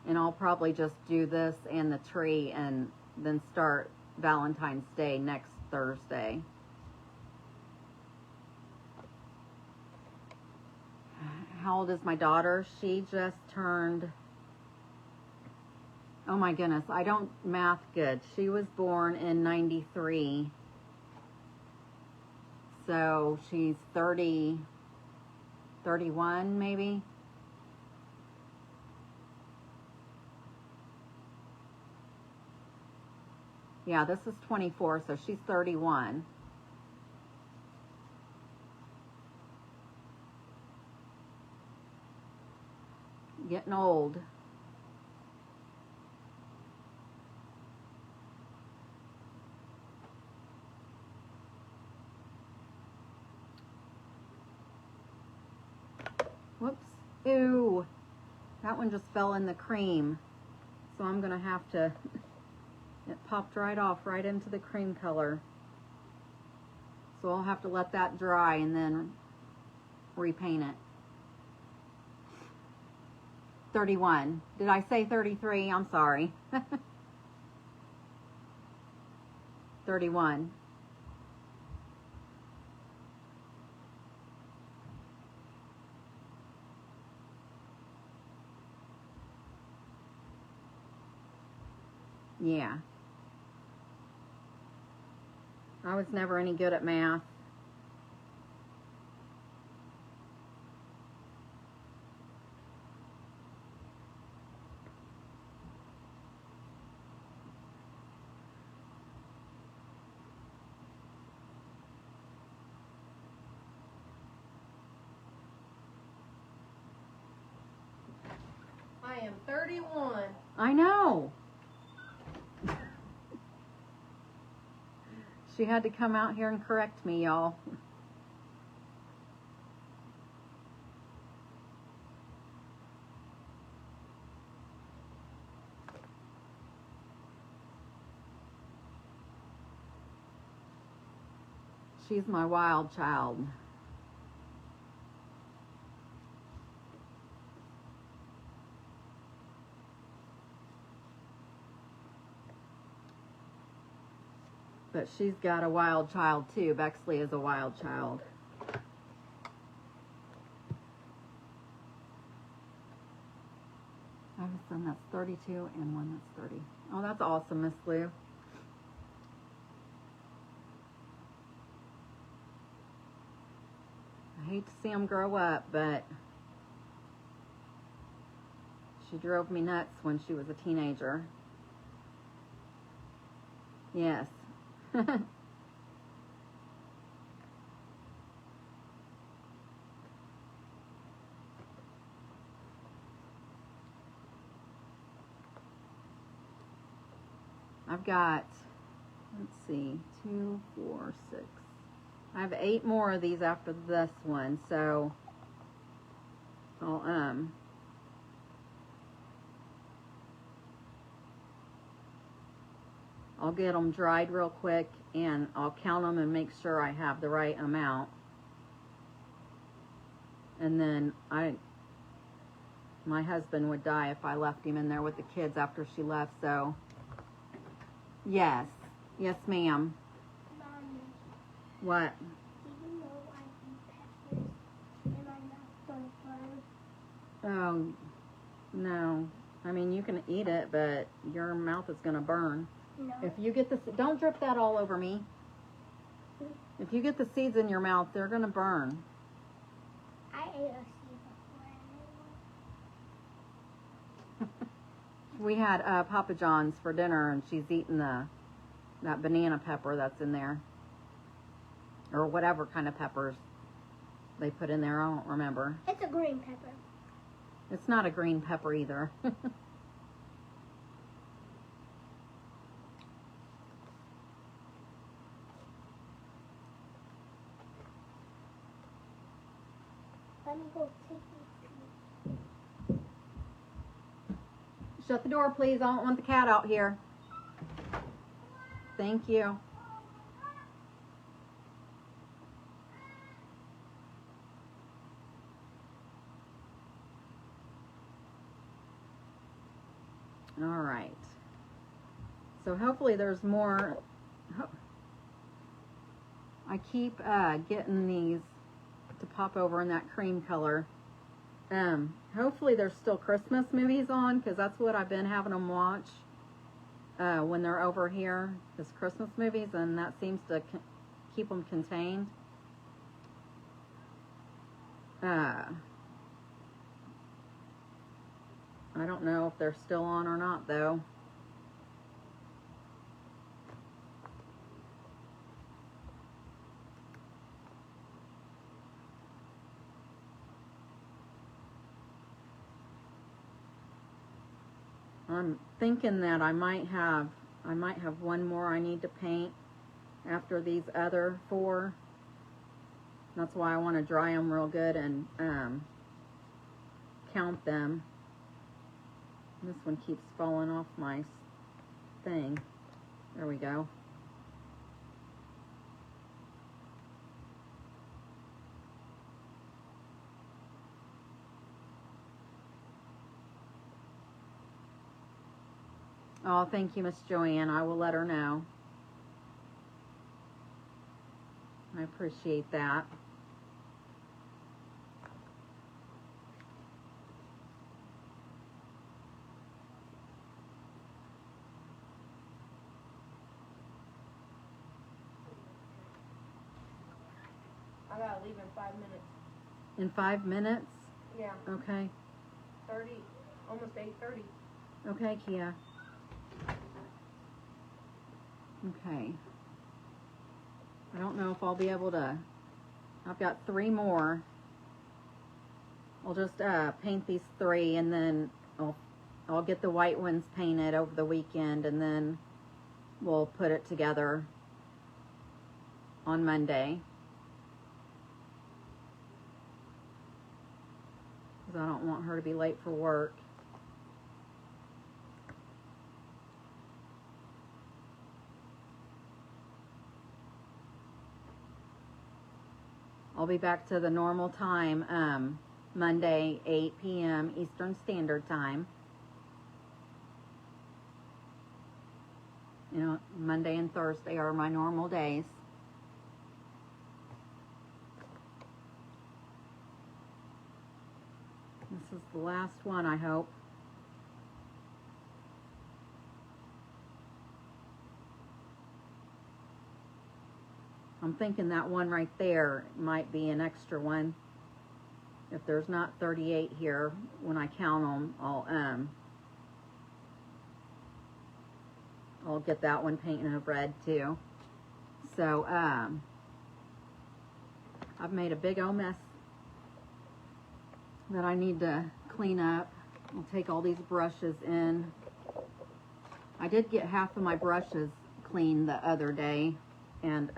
And I'll probably just do this and the tree and then start Valentine's Day next Thursday. How old is my daughter? She just turned, oh my goodness, I don't math good. She was born in 93. So she's 30, 31 maybe. Yeah, this is 24, so she's 31. Getting old. Whoops. Ew. That one just fell in the cream. So I'm going to have to... It popped right off, right into the cream color. So I'll have to let that dry and then repaint it. 31. Did I say 33? I'm sorry. 31. Yeah. I was never any good at math. I am 31. I know. She had to come out here and correct me, y'all. She's my wild child. But she's got a wild child too. Bexley is a wild child. I have a son that's 32 and one that's 30. Oh, that's awesome, Miss Lou. I hate to see them grow up, but she drove me nuts when she was a teenager. Yes. I've got, let's see, 2, 4, 6. I have 8 more of these after this one, so I'll get them dried real quick and I'll count them and make sure I have the right amount. And then my husband would die if I left him in there with the kids after she left, so yes. Yes, ma'am. Mommy, What? do you know I eat peppers and my mouth don't burn? Oh, no. I mean, you can eat it, but your mouth is going to burn. No. If you get the... Don't drip that all over me. If you get the seeds in your mouth, they're going to burn. I ate a seed before. We had Papa John's for dinner, and she's eating that banana pepper that's in there. Or whatever kind of peppers they put in there. I don't remember. It's a green pepper. It's not a green pepper either. Let me go take it. Shut the door, please. I don't want the cat out here. Thank you. All right. So hopefully there's more. I keep getting these to pop over in that cream color. Hopefully there's still Christmas movies on, because that's what I've been having them watch when they're over here, is Christmas movies, and that seems to keep them contained. I don't know if they're still on or not, though. I'm thinking that I might have one more I need to paint after these other 4. That's why I want to dry them real good and count them. This one keeps falling off my thing. There we go. Oh, thank you, Miss Joanne. I will let her know. I appreciate that. I gotta leave in 5 minutes. In 5 minutes? Yeah. Okay. 30, almost 8:30. Okay, Kia. Okay. I don't know if I'll be able to. I've got 3 more. I'll just paint these 3 and then I'll get the white ones painted over the weekend and then we'll put it together on Monday. Because I don't want her to be late for work. I'll be back to the normal time, Monday, 8 p.m. Eastern Standard Time. You know, Monday and Thursday are my normal days. This is the last one, I hope. I'm thinking that one right there might be an extra one. If there's not 38 here, when I count them, I'll get that one painted of red too. So, I've made a big old mess that I need to clean up. I'll take all these brushes in. I did get half of my brushes cleaned the other day, and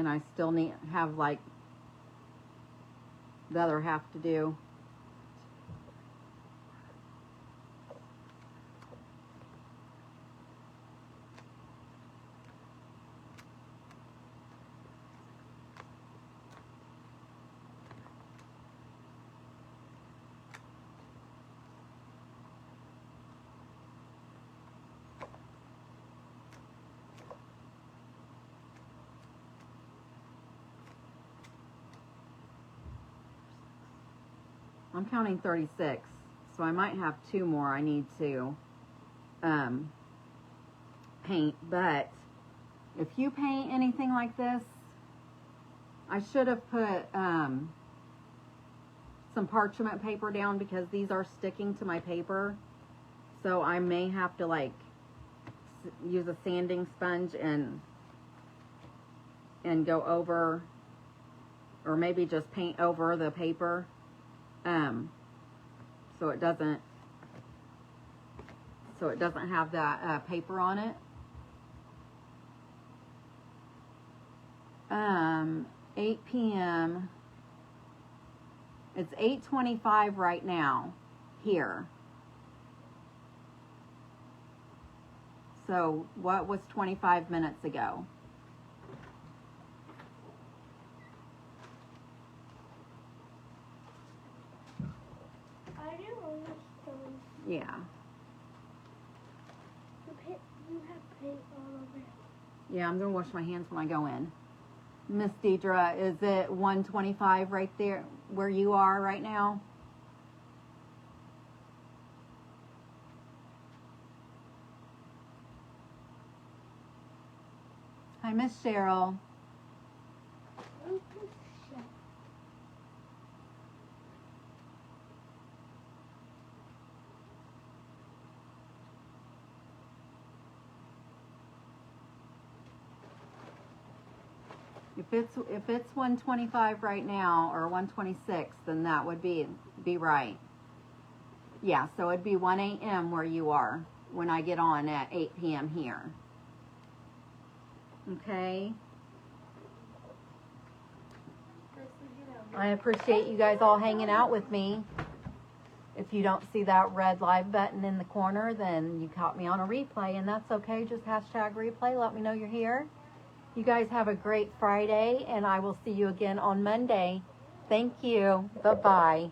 I still have like the other half to do. I'm counting 36, so I might have 2 more I need to paint, but if you paint anything like this, I should have put some parchment paper down because these are sticking to my paper, so I may have to like use a sanding sponge and go over, or maybe just paint over the paper. So it doesn't have that paper on it. 8 p.m. It's 8:25 right now here. So what was 25 minutes ago? Yeah. You have paint all over. Yeah, I'm gonna wash my hands when I go in. Miss Deidre, is it 1:25 right there where you are right now? Hi, Miss Cheryl. If it's 125 right now or 126, then that would be right. Yeah, so it'd be 1 a.m. where you are when I get on at 8 p.m. here. Okay. I appreciate you guys all hanging out with me. If you don't see that red live button in the corner, then you caught me on a replay, and that's okay. Just hashtag replay. Let me know you're here. You guys have a great Friday, and I will see you again on Monday. Thank you. Bye-bye.